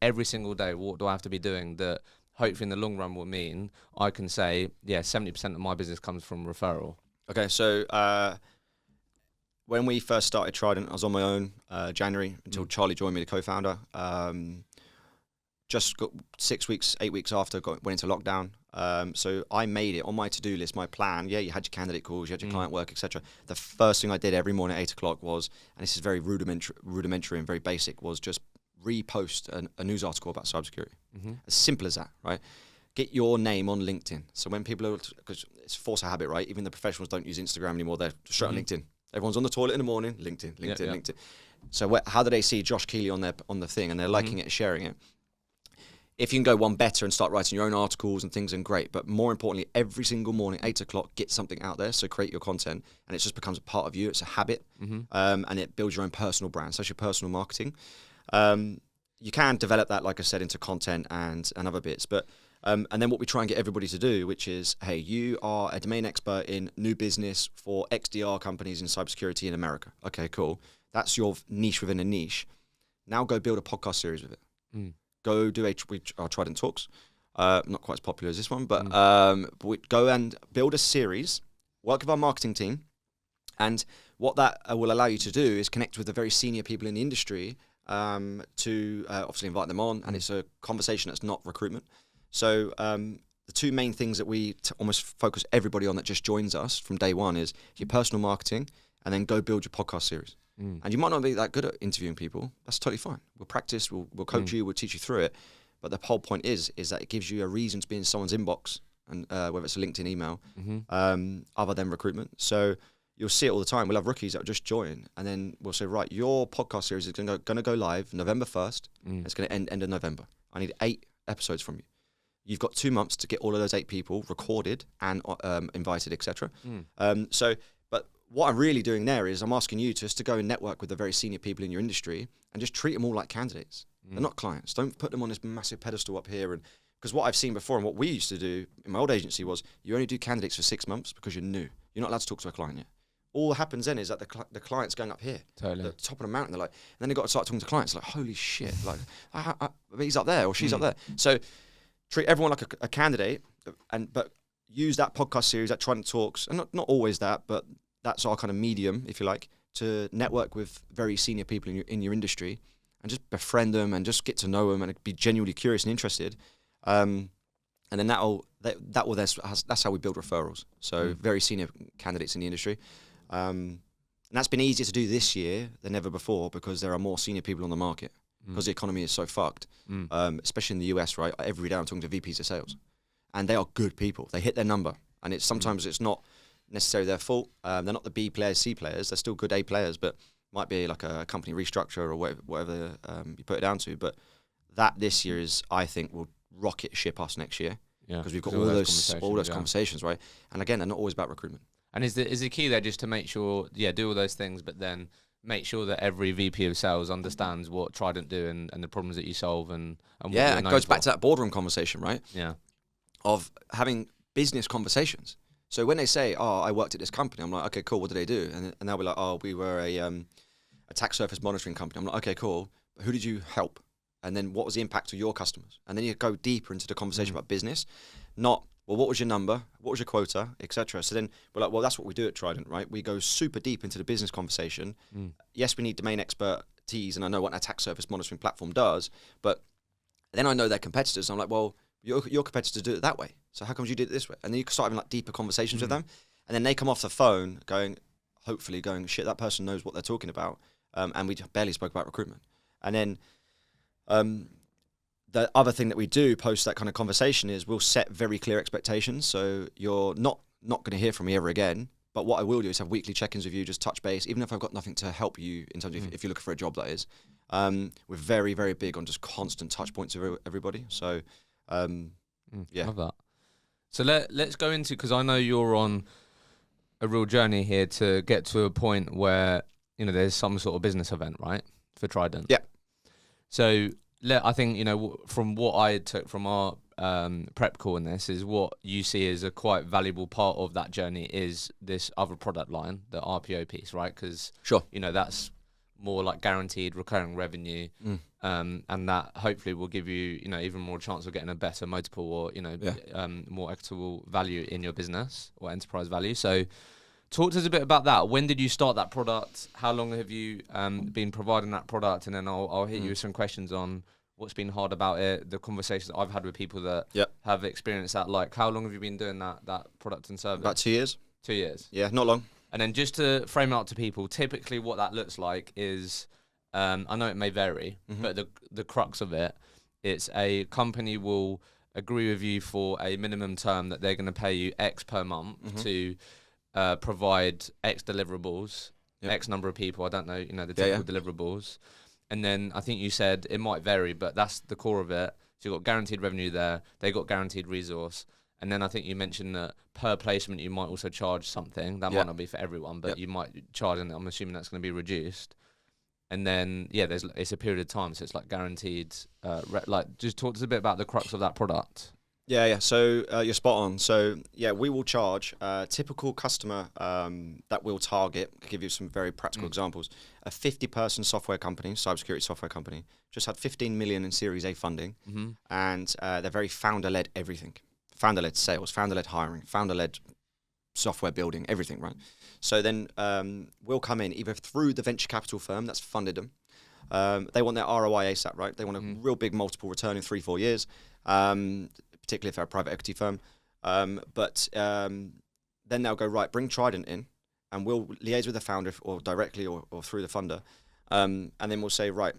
Every single day, what do I have to be doing that hopefully in the long run will mean I can say, 70% of my business comes from referral. Okay, so when we first started Trident, I was on my own January until Charlie joined me, the co-founder. Just got 8 weeks after, went into lockdown. So I made it on my to-do list, my plan. Yeah, you had your candidate calls, you had your client work, etc. The first thing I did every morning at 8 o'clock was, and this is very rudimentary and very basic, was just repost a news article about cybersecurity. As simple as that, right? Get your name on LinkedIn. So when people are, because it's force of habit, right? Even the professionals don't use Instagram anymore. They're straight on LinkedIn. Everyone's on the toilet in the morning, LinkedIn. So how do they see Josh Keeley on the thing, and they're liking it and sharing it? If you can go one better and start writing your own articles and things, then great. But more importantly, every single morning, 8 o'clock, get something out there. So create your content, and it just becomes a part of you. It's a habit, and it builds your own personal brand. So it's your personal marketing. You can develop that, like I said, into content and other bits. But and then what we try and get everybody to do, which is, hey, you are a domain expert in new business for XDR companies in cybersecurity in America. Okay, cool. That's your niche within a niche. Now go build a podcast series with it. Go do our Trident Talks. Not quite as popular as this one, but we go and build a series, work with our marketing team, and what that will allow you to do is connect with the very senior people in the industry to obviously invite them on, and it's a conversation that's not recruitment. So the two main things that we almost focus everybody on that just joins us from day one is your personal marketing, and then go build your podcast series. And you might not be that good at interviewing people. That's totally fine. We'll practice, we'll coach you, we'll teach you through it. But the whole point is that it gives you a reason to be in someone's inbox, and whether it's a LinkedIn email, other than recruitment. So you'll see it all the time. We'll have rookies that will just join, and then we'll say, right, your podcast series is going to go live November 1st. It's going to end of November. I need 8 episodes from you. You've got 2 months to get all of those 8 people recorded and invited, etc. But what I'm really doing there is I'm asking you just to go and network with the very senior people in your industry and just treat them all like candidates. They're not clients. Don't put them on this massive pedestal up here. And because what I've seen before and what we used to do in my old agency was you only do candidates for 6 months because you're new. You're not allowed to talk to a client yet. All that happens then is that the client's going up here, the top of the mountain. They're like, and then they've got to start talking to clients. Like, holy shit, like he's up there or she's up there. So treat everyone like a candidate, but use that podcast series, that Trident Talks, and not always that, but that's our kind of medium, if you like, to network with very senior people in your industry and just befriend them and just get to know them and be genuinely curious and interested. And then that's how we build referrals. So very senior candidates in the industry. And that's been easier to do this year than ever before because there are more senior people on the market because the economy is so fucked, especially in the US, right? Every day I'm talking to VPs of sales, and they are good people. They hit their number, and sometimes it's not necessarily their fault. They're not the B players, C players. They're still good A players, but might be like a company restructure or whatever you put it down to. But that this year is, I think, will rocket ship us next year because we've got all those conversations, right? And again, they're not always about recruitment. And is the key there just to make sure, do all those things, but then make sure that every VP of sales understands what Trident do and the problems that you solve and what it goes back to that boardroom conversation, right? Yeah. Of having business conversations. So when they say, "Oh, I worked at this company," I'm like, "Okay, cool. What do they do?" And they'll be like, "Oh, we were a attack surface monitoring company." I'm like, "Okay, cool. But who did you help? And then what was the impact to your customers?" And then you go deeper into the conversation about business, not, well, what was your number? What was your quota, etc. So then we're like, well, that's what we do at Trident, right? We go super deep into the business conversation. Yes, we need domain expertise, and I know what an attack surface monitoring platform does, but then I know their competitors. I'm like, well, your competitors do it that way. So how come you did it this way? And then you start having like deeper conversations with them, and then they come off the phone hopefully going, shit, that person knows what they're talking about. And we barely spoke about recruitment. And then the other thing that we do post that kind of conversation is we'll set very clear expectations. So you're not going to hear from me ever again. But what I will do is have weekly check-ins with you, just touch base, even if I've got nothing to help you in terms of if you're looking for a job, that is. We're very, very big on just constant touch points with everybody. So, yeah. Love that. So let's go into, because I know you're on a real journey here to get to a point where, there's some sort of business event, right, for Trident? Yeah. So I think, from what I took from our prep call in this is what you see as a quite valuable part of that journey is this other product line, the RPO piece, right? Because, sure, that's more like guaranteed recurring revenue, and that hopefully will give you, even more chance of getting a better multiple or, more equitable value in your business or enterprise value. So talk to us a bit about that. When did you start that product? How long have you been providing that product? And then I'll hit you with some questions on what's been hard about it, the conversations that I've had with people that have experienced that. Like, how long have you been doing that product and service? About 2 years. 2 years. Yeah, not long. And then just to frame it out to people, typically what that looks like is, I know it may vary, but the crux of it, it's a company will agree with you for a minimum term that they're going to pay you X per month to provide X deliverables, X number of people. I don't know, the typical deliverables. And then I think you said it might vary, but that's the core of it. So you've got guaranteed revenue there. They got guaranteed resource. And then I think you mentioned that per placement, you might also charge something. That might not be for everyone, but you might charge, and I'm assuming that's going to be reduced. And then, it's a period of time, so it's like guaranteed. Just talk to us a bit about the crux of that product. Yeah. So you're spot on. So we will charge a typical customer that we'll target. I'll give you some very practical examples. A 50-person software company, cybersecurity software company, just had 15 million in Series A funding, and they're very founder-led everything. Founder-led sales, founder-led hiring, founder-led software building, everything, right? So then we'll come in either through the venture capital firm that's funded them. They want their ROI ASAP, right? They want a real big multiple return in 3-4 years, particularly if they're a private equity firm. But then they'll go, right, bring Trident in, and we'll liaise with the founder or directly or through the funder. And then we'll say, right,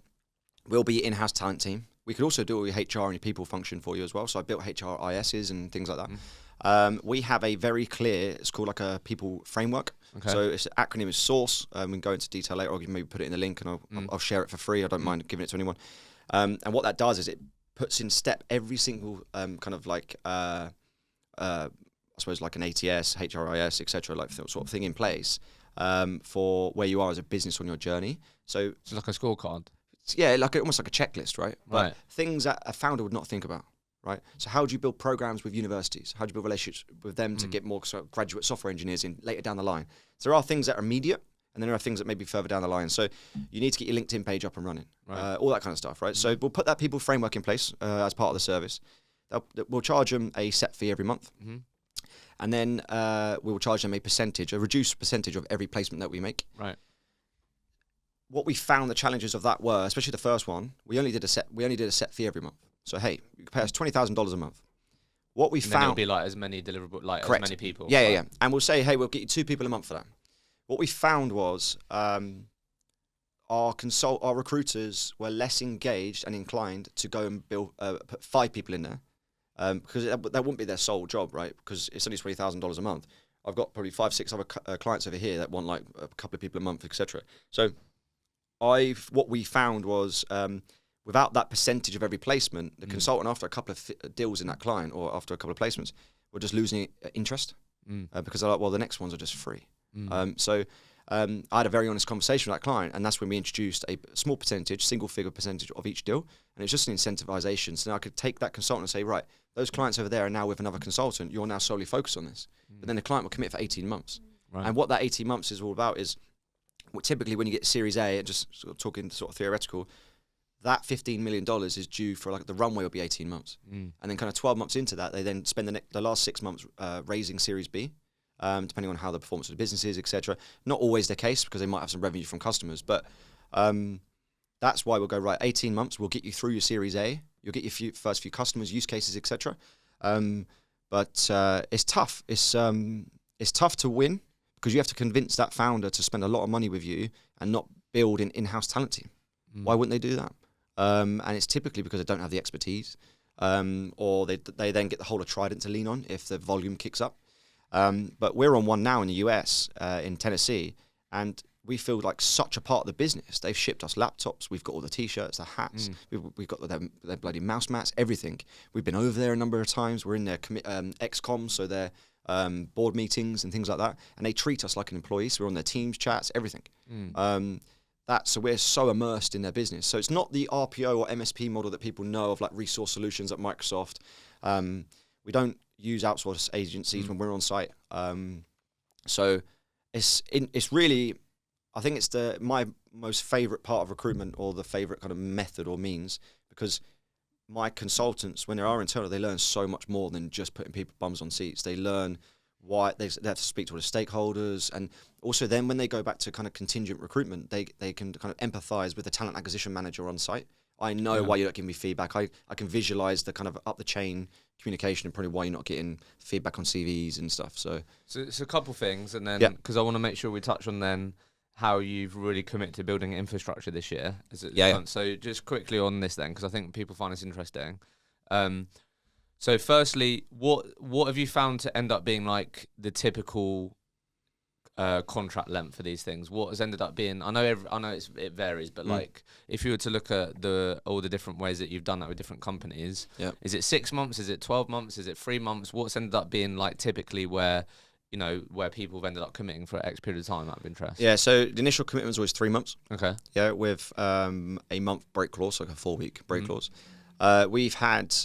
we'll be in-house talent team. We could also do all your HR and your people function for you as well. So I built HR ISs and things like that. We have a very clear, it's called like a people framework. Okay. So its acronym is SOURCE. We can go into detail later. I'll maybe put it in the link and I'll share it for free. I don't mind giving it to anyone. And what that does is it puts in step every single kind of like, I suppose like an ATS, HRIS, etc., like sort of thing in place for where you are as a business on your journey. So it's like a scorecard. Yeah, almost like a checklist, right? But things that a founder would not think about, right? So how do you build programs with universities? How do you build relationships with them to get more sort of graduate software engineers in later down the line? So there are things that are immediate, and then there are things that may be further down the line. So you need to get your LinkedIn page up and running, all that kind of stuff, right? So we'll put that people framework in place as part of the service. We'll charge them a set fee every month. And then we will charge them a reduced percentage of every placement that we make. Right. What we found the challenges of that were, especially the first one, we only did a set fee every month. So hey, you can pay us $20,000 a month. What we found, then it'll be like as many deliverable, like correct. As many people. Yeah. And we'll say, hey, we'll get you 2 people a month for that. What we found was our recruiters were less engaged and inclined to go and put 5 people in there because that wouldn't be their sole job, right? Because it's only $20,000 a month. I've got probably 5-6 other clients over here that want like a couple of people a month, etc. So what we found was without that percentage of every placement, the consultant after a couple of deals in that client or after a couple of placements, we're just losing interest because they're like, well, the next ones are just free. So I had a very honest conversation with that client, and that's when we introduced a small percentage, single-figure percentage of each deal, and it's just an incentivization. So now I could take that consultant and say, right, those clients over there are now with another consultant. You're now solely focused on this. But then the client will commit for 18 months. Right. And what that 18 months is all about is typically when you get Series A, and just sort of talking sort of theoretical, that $15 million is due for like the runway will be 18 months. And then kind of 12 months into that, they then spend the last 6 months raising Series B, depending on how the performance of the business is, etc. Not always the case because they might have some revenue from customers, but that's why we'll go, right, 18 months, we'll get you through your Series A, you'll get your first few customers, use cases, etc. But it's tough. It's tough to win because you have to convince that founder to spend a lot of money with you and not build an in-house talent team. Why wouldn't they do that? And it's typically because they don't have the expertise, or they then get the whole of Trident to lean on if the volume kicks up. But we're on one now in the US, in Tennessee, and we feel like such a part of the business. They've shipped us laptops. We've got all the T-shirts, the hats. We've got their bloody mouse mats, everything. We've been over there a number of times. We're in their XCOM, so their board meetings and things like that. And they treat us like an employee. So we're on their Teams chats, everything. So we're so immersed in their business. So it's not the RPO or MSP model that people know of, like resource solutions at Microsoft. We don't use outsourced agencies when we're on site. So it's really, I think it's most favorite part of recruitment, or the favorite kind of method or means, because my consultants, when they are internal, they learn so much more than just putting people bums on seats. They learn why they have to speak to all the stakeholders, and also then when they go back to kind of contingent recruitment, they can kind of empathize with the talent acquisition manager on site. I know why you're not giving me feedback. I can visualize the kind of up the chain communication and probably why you're not getting feedback on CVs and stuff. So it's a couple things, and then because I want to make sure we touch on then how you've really committed to building infrastructure this year. So just quickly on this then, because I think people find this interesting. So firstly, what have you found to end up being like the typical contract length for these things? What has ended up being? I know it varies, but like if you were to look at all the different ways that you've done that with different companies, is it 6 months? Is it 12 months? Is it 3 months? What's ended up being like typically where people have ended up committing for X period of time out of interest? Yeah, so the initial commitment was always 3 months. Okay. Yeah, with a month break clause, like a 4-week break clause. We've had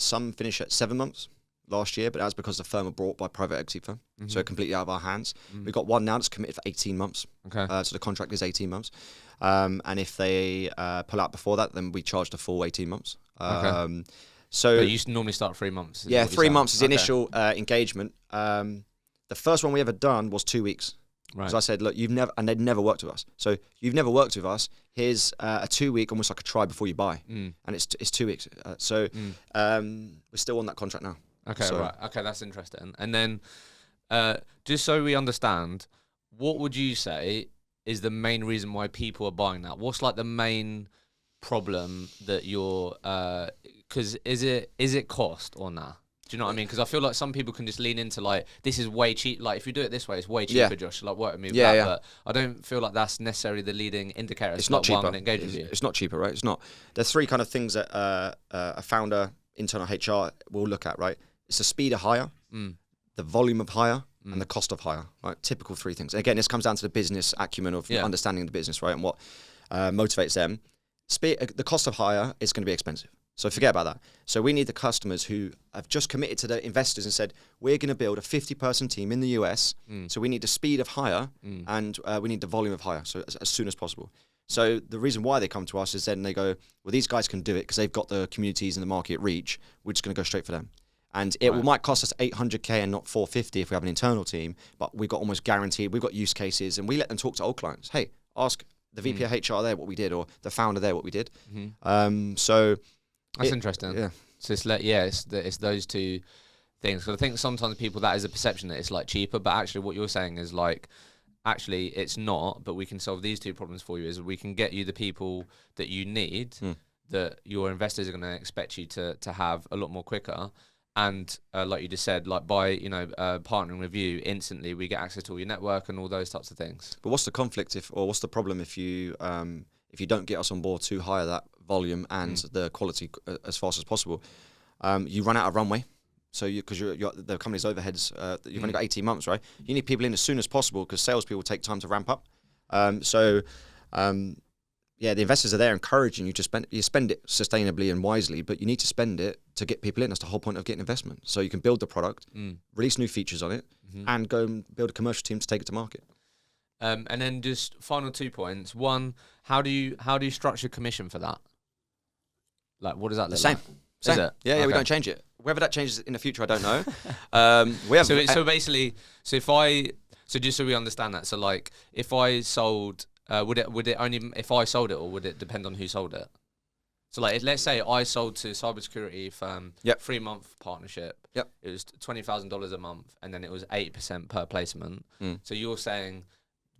some finish at 7 months last year, but that was because the firm were bought by a private equity firm, so completely out of our hands. We've got one now that's committed for 18 months. Okay. So the contract is 18 months. And if they pull out before that, then we charge the full 18 months. Okay. So but you normally start 3 months. Yeah, 3 months is the initial engagement. The first one we ever done was 2 weeks. Right. Because I said, look, they'd never worked with us. So you've never worked with us. Here's a 2 week, almost like a try before you buy. And it's 2 weeks. We're still on that contract now. Okay, right. Okay, that's interesting. And then just so we understand, what would you say is the main reason why people are buying that? What's like the main problem that you're, because is it cost or nah? Do you know what I mean? Because I feel like some people can just lean into like, this is way cheap. Like if you do it this way, it's way cheaper, Josh. Like work with me with that. But I don't feel like that's necessarily the leading indicator. It's not cheaper. It's not cheaper, right? It's not. There's 3 kind of things that a founder, internal HR will look at, right? It's the speed of hire, the volume of hire, and the cost of hire, right? Typical 3 things. And again, this comes down to the business acumen of understanding the business, right? And what motivates them. The cost of hire is going to be expensive. So forget about that. So we need the customers who have just committed to the investors and said, we're going to build a 50-person team in the US. So we need the speed of hire and we need the volume of hire. So as soon as possible. So the reason why they come to us is then they go, well, these guys can do it because they've got the communities and the market reach. We're just going to go straight for them. And it might cost us $800K and not $450 if we have an internal team, but we've got almost guaranteed, we've got use cases, and we let them talk to old clients. Hey, ask the VP of HR there what we did, or the founder there what we did. So that's interesting. Yeah. So it's those 2 things. Because I think sometimes people, that is a perception that it's like cheaper, but actually what you're saying is like, actually it's not, but we can solve these 2 problems for you. Is we can get you the people that you need, that your investors are going to expect you to have a lot more quicker. And like you just said, like by partnering with you, instantly we get access to all your network and all those types of things. But what's the conflict what's the problem if you don't get us on board to hire that volume and the quality as fast as possible? You run out of runway. So because the company's overheads, you've only got 18 months, right? You need people in as soon as possible because salespeople take time to ramp up. The investors are there encouraging you to spend it sustainably and wisely, but you need to spend it to get people in. That's the whole point of getting investment. So you can build the product, release new features on it, and go and build a commercial team to take it to market. And then just final 2 points. One, how do you structure commission for that? Like, what does that look like? Same. Is it? Yeah, okay. We don't change it. Whether that changes in the future, I don't know. So basically, just so we understand that, so like if I sold, would it only if I sold it, or would it depend on who sold it? So like, let's say I sold to cybersecurity firm, 3-month partnership. Yep. It was $20,000 a month, and then it was 8% per placement. So you're saying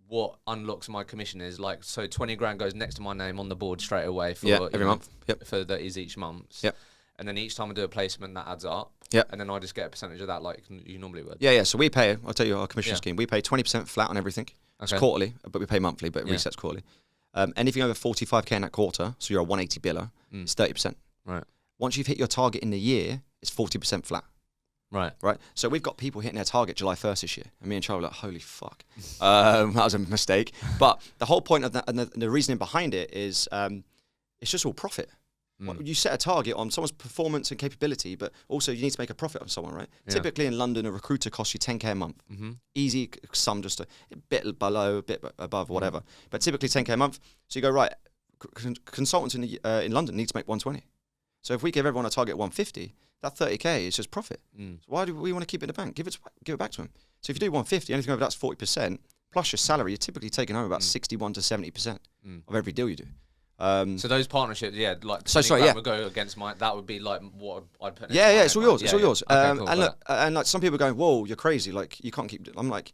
what unlocks my commission is like, so 20 grand goes next to my name on the board straight away for every month. For that is each month. Yep. And then each time I do a placement, that adds up. Yep. And then I just get a percentage of that, like you normally would. Yeah. So we pay. I'll tell you our commission scheme. We pay 20% flat on everything. It's quarterly, but we pay monthly, but it resets quarterly. Anything over 45K in that quarter, so you're a 180 biller, it's 30%. Right. Once you've hit your target in the year, it's 40% flat. Right. So we've got people hitting their target July 1st this year. And me and Charlie were like, holy fuck. That was a mistake. But the whole point of that, and the reasoning behind it is it's just all profit. You set a target on someone's performance and capability, but also you need to make a profit on someone, right? Yeah. Typically in London, a recruiter costs you 10K a month. Easy sum, just a bit below, a bit above, whatever. But typically 10K a month. So you go, right, consultants in London need to make 120. So if we give everyone a target of 150, that 30K is just profit. So why do we want to keep it in the bank? Give it back to them. So if you do 150, anything over that's 40%, plus your salary, you're typically taking home about 61 to 70% of every deal you do. So those partnerships, like would go against that would be like what I'd put in. Yeah, it's all yours. It's all yours. Okay, cool, and look, and like some people are going, whoa, you're crazy. Like you can't keep. I'm like,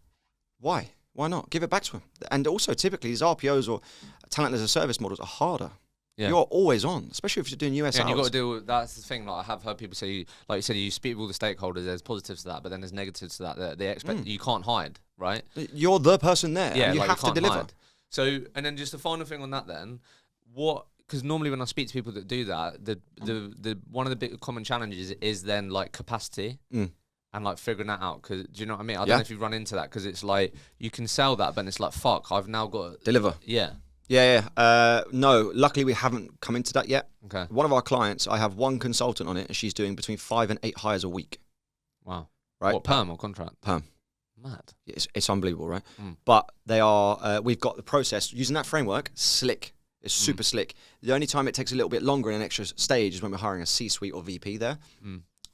why? Why not? Give it back to them. And also, typically, these RPOs or talent as a service models are harder. Yeah. You're always on, especially if you're doing US hours. And you've got to deal with, that's the thing, like I have heard people say, like you said, you speak with all the stakeholders, there's positives to that, but then there's negatives to that they expect you can't hide, right? You're the person there, and you have to deliver. Hide. So, and then just the final thing on that then, because normally when I speak to people that do that, the one of the big common challenges is then like capacity. And like figuring that out, because do you know what I mean? I don't know if you run into that, because it's like you can sell that, but it's like, fuck, I've now got to deliver. No, luckily we haven't come into that yet. Okay. One of our clients, I have one consultant on it, and she's doing between 5 and 8 hires a week. Wow. Right. What, perm or contract? Perm. Mad. It's unbelievable, right? But they are. We've got the process using that framework. Slick. It's super slick. The only time it takes a little bit longer in an extra stage is when we're hiring a C-suite or VP there.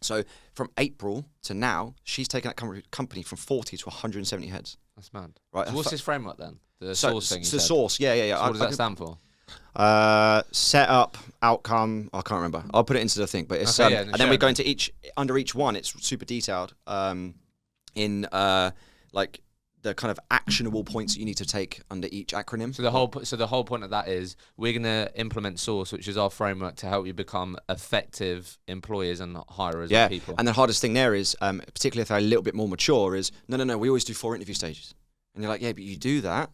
So from April to now, she's taken that company from 40 to 170 heads. That's mad. Right. So what's this framework then? The source thing. The source. Yeah. So what does that stand for? Set up, outcome. I can't remember. I'll put it into the thing, but it's and then we go into under each one. It's super detailed. In like the kind of actionable points that you need to take under each acronym. So the whole point of that is we're going to implement Source, which is our framework to help you become effective employers and hirers of people. And the hardest thing there is, particularly if they're a little bit more mature, is no. We always do 4 interview stages, and you're like, yeah, but you do that.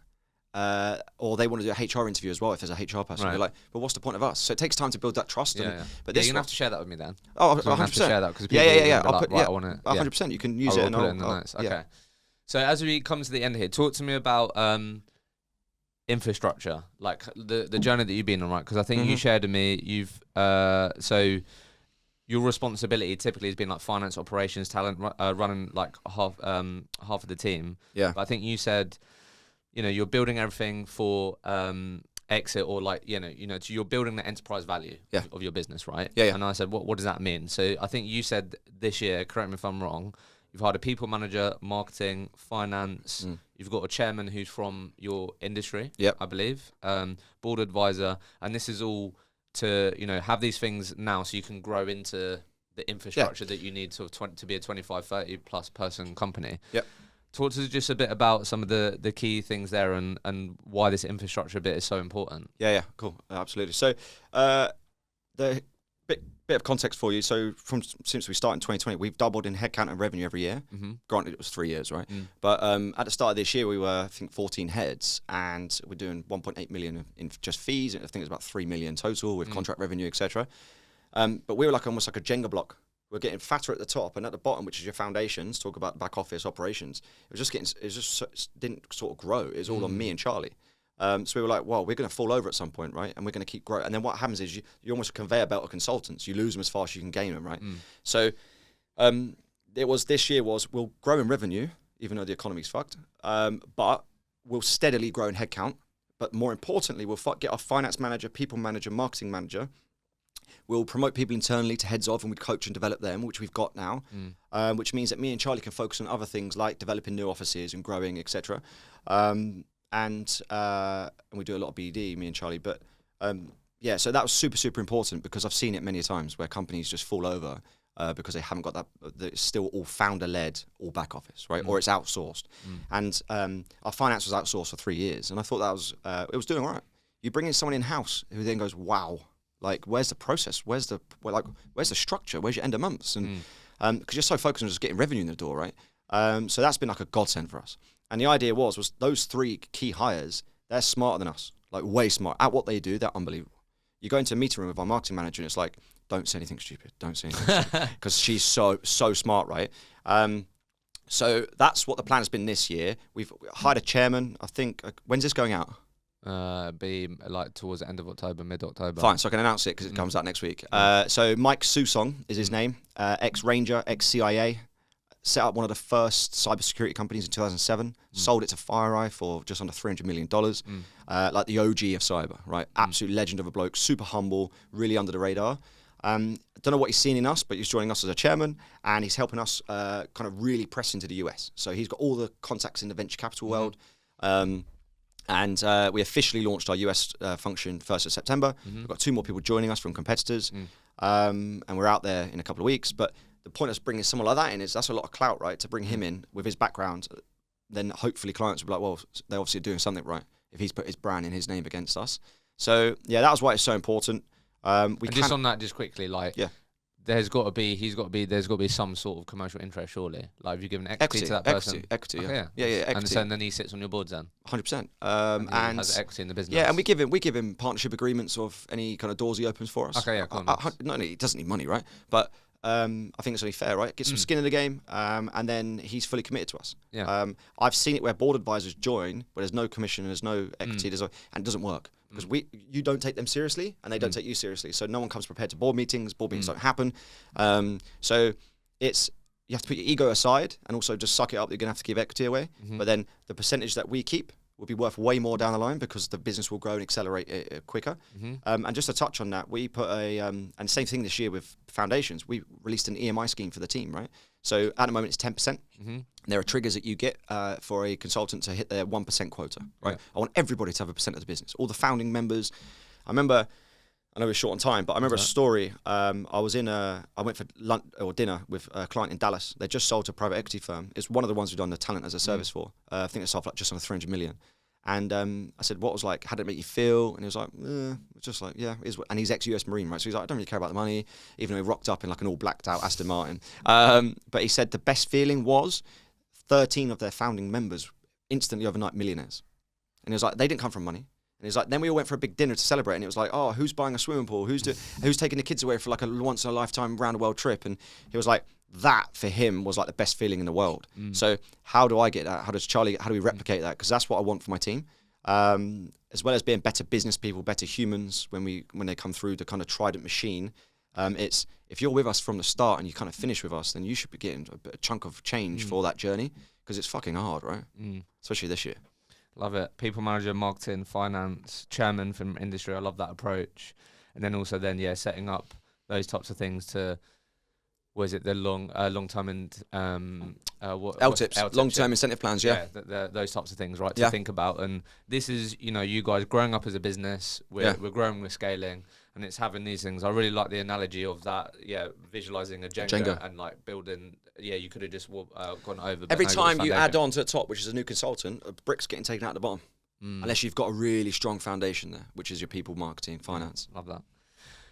Or they want to do a HR interview as well if there's a HR person. Right. You're like, but what's the point of us? So it takes time to build that trust. But you're going to have to share that with me then. Oh, 100%. Have to share that, because I'll put 100%. You can use it. I'll put it in the notes. Okay. Yeah. So as we come to the end here, talk to me about infrastructure, like the journey that you've been on, right? Because I think you shared with me, you've so your responsibility typically has been like finance, operations, talent, running like half of the team. Yeah. But I think you said, you're building everything for exit, or like so you're building the enterprise value of your business, right? Yeah. And I said, what does that mean? So I think you said this year, correct me if I'm wrong, you've hired a people manager, marketing, finance. You've got a chairman who's from your industry, I believe, board advisor, and this is all to have these things now so you can grow into the infrastructure that you need to be a 25, 30 plus person company. Yep. Talk to us just a bit about some of the key things there and why this infrastructure bit is so important. Yeah, cool, absolutely. So the bit of context for you. So since we started in 2020, we've doubled in headcount and revenue every year. Granted, it was 3 years, right? But at the start of this year, we were, I think, 14 heads, and we're doing 1.8 million in just fees. I think it's about 3 million total with contract revenue, etc. But we were almost like a Jenga block. We're getting fatter at the top, and at the bottom, which is your foundations. Talk about back office operations. It didn't sort of grow. It was all on me and Charlie. So we were like, well, we're going to fall over at some point, right? And we're going to keep growing. And then what happens is you're almost a conveyor belt of consultants. You lose them as fast as you can gain them, right? So this year was we'll grow in revenue, even though the economy's fucked, but we'll steadily grow in headcount. But more importantly, we'll get our finance manager, people manager, marketing manager. We'll promote people internally to heads of, and we coach and develop them, which we've got now, which means that me and Charlie can focus on other things like developing new offices and growing, etc. And we do a lot of BD, me and Charlie. But so that was super, super important, because I've seen it many times where companies just fall over because they haven't got that. It's still all founder-led, all back office, right? Or it's outsourced. And our finance was outsourced for 3 years, and I thought that was it was doing all right. You bring in someone in-house who then goes, wow, like where's the process? Where's the structure? Where's your end of months? And because you're so focused on just getting revenue in the door, right? So that's been like a godsend for us. And the idea was those 3 key hires, they're smarter than us, like way smart. At what they do, they're unbelievable. You go into a meeting room with our marketing manager, and it's like, don't say anything stupid. Don't say anything stupid. Because she's so smart, right? So that's what the plan has been this year. We've hired a chairman. I think, when's this going out? Be like towards the end of October, mid-October. Fine, so I can announce it because it comes out next week. So Mike Susong is his name, ex-Ranger, ex-CIA. Set up one of the first cybersecurity companies in 2007. Sold it to FireEye for just under $300 million. Like the OG of cyber, right? Absolute legend of a bloke, super humble, really under the radar. I don't know what he's seen in us, but he's joining us as a chairman, and he's helping us kind of really press into the US. So he's got all the contacts in the venture capital world. And we officially launched our US function 1st of September. We've got 2 more people joining us from competitors. And we're out there in a couple of weeks. But the point of bringing someone like that in is that's a lot of clout, right? To bring him in with his background, then hopefully clients will be like, well, they're obviously doing something right if he's put his brand and his name against us. So, yeah, that was why it's so important. Just on that, just quickly, like, there's got to be some sort of commercial interest, surely. Like, if you're giving equity to that person. Equity, okay, yeah, equity. And so then he sits on your boards then? 100%. And he has equity in the business. Yeah, and we give him partnership agreements of any kind of doors he opens for us. Okay, yeah, cool. No, he doesn't need money, right? But I think it's only fair, right? Get some skin in the game, and then he's fully committed to us. Yeah. I've seen it where board advisors join, but there's no commission, there's no equity, and it doesn't work. Because you don't take them seriously, and they don't take you seriously. So no one comes prepared to board meetings. Board meetings don't happen. So you have to put your ego aside, and also just suck it up that you're going to have to give equity away. But then the percentage that we keep will be worth way more down the line because the business will grow and accelerate quicker. And just to touch on that, we put and same thing this year with foundations. We released an EMI scheme for the team, right? So at the moment it's 10%. There are triggers that you get for a consultant to hit their 1% quota, right? I want everybody to have 1% of the business, all the founding members. I know we're short on time, but I remember a story. I went for lunch or dinner with a client in Dallas. They just sold to a private equity firm. It's one of the ones we've done the talent as a service for. I think it's off like just under 300 million. And I said, how did it make you feel? And he was like, it's just like, yeah. And he's ex-US Marine, right? So he's like, I don't really care about the money, even though he rocked up in like an all blacked out Aston Martin. But he said the best feeling was 13 of their founding members instantly overnight millionaires. And he was like, they didn't come from money. And he's like, then we all went for a big dinner to celebrate. And it was like, oh, who's buying a swimming pool? Who's taking the kids away for like a once in a lifetime round the world trip? And he was like, that for him was like the best feeling in the world. So how do I get that? How do we replicate that? Because that's what I want for my team. As well as being better business people, better humans when they come through the kind of Trident machine. It's if you're with us from the start and you kind of finish with us, then you should be getting a chunk of change for that journey because it's fucking hard, right? Especially this year. Love it. People manager, marketing, finance, chairman from industry. I love that approach. And then also setting up those types of things to, was it the long-term and LTIPs, long-term incentive plans, those types of things, right, to think about. And this is, you guys growing up as a business, we're growing, we're scaling, and it's having these things. I really like the analogy of that, visualizing a Jenga. And like building, you could have just gone over. Every time you add on to the top, which is a new consultant, a brick's getting taken out at the bottom. Unless you've got a really strong foundation there, which is your people, marketing, finance. Love that.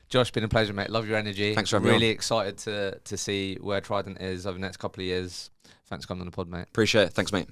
Josh, been a pleasure, mate. Love your energy. Thanks for having me on. Really excited to see where Trident is over the next couple of years. Thanks for coming on the pod, mate. Appreciate it. Thanks, mate.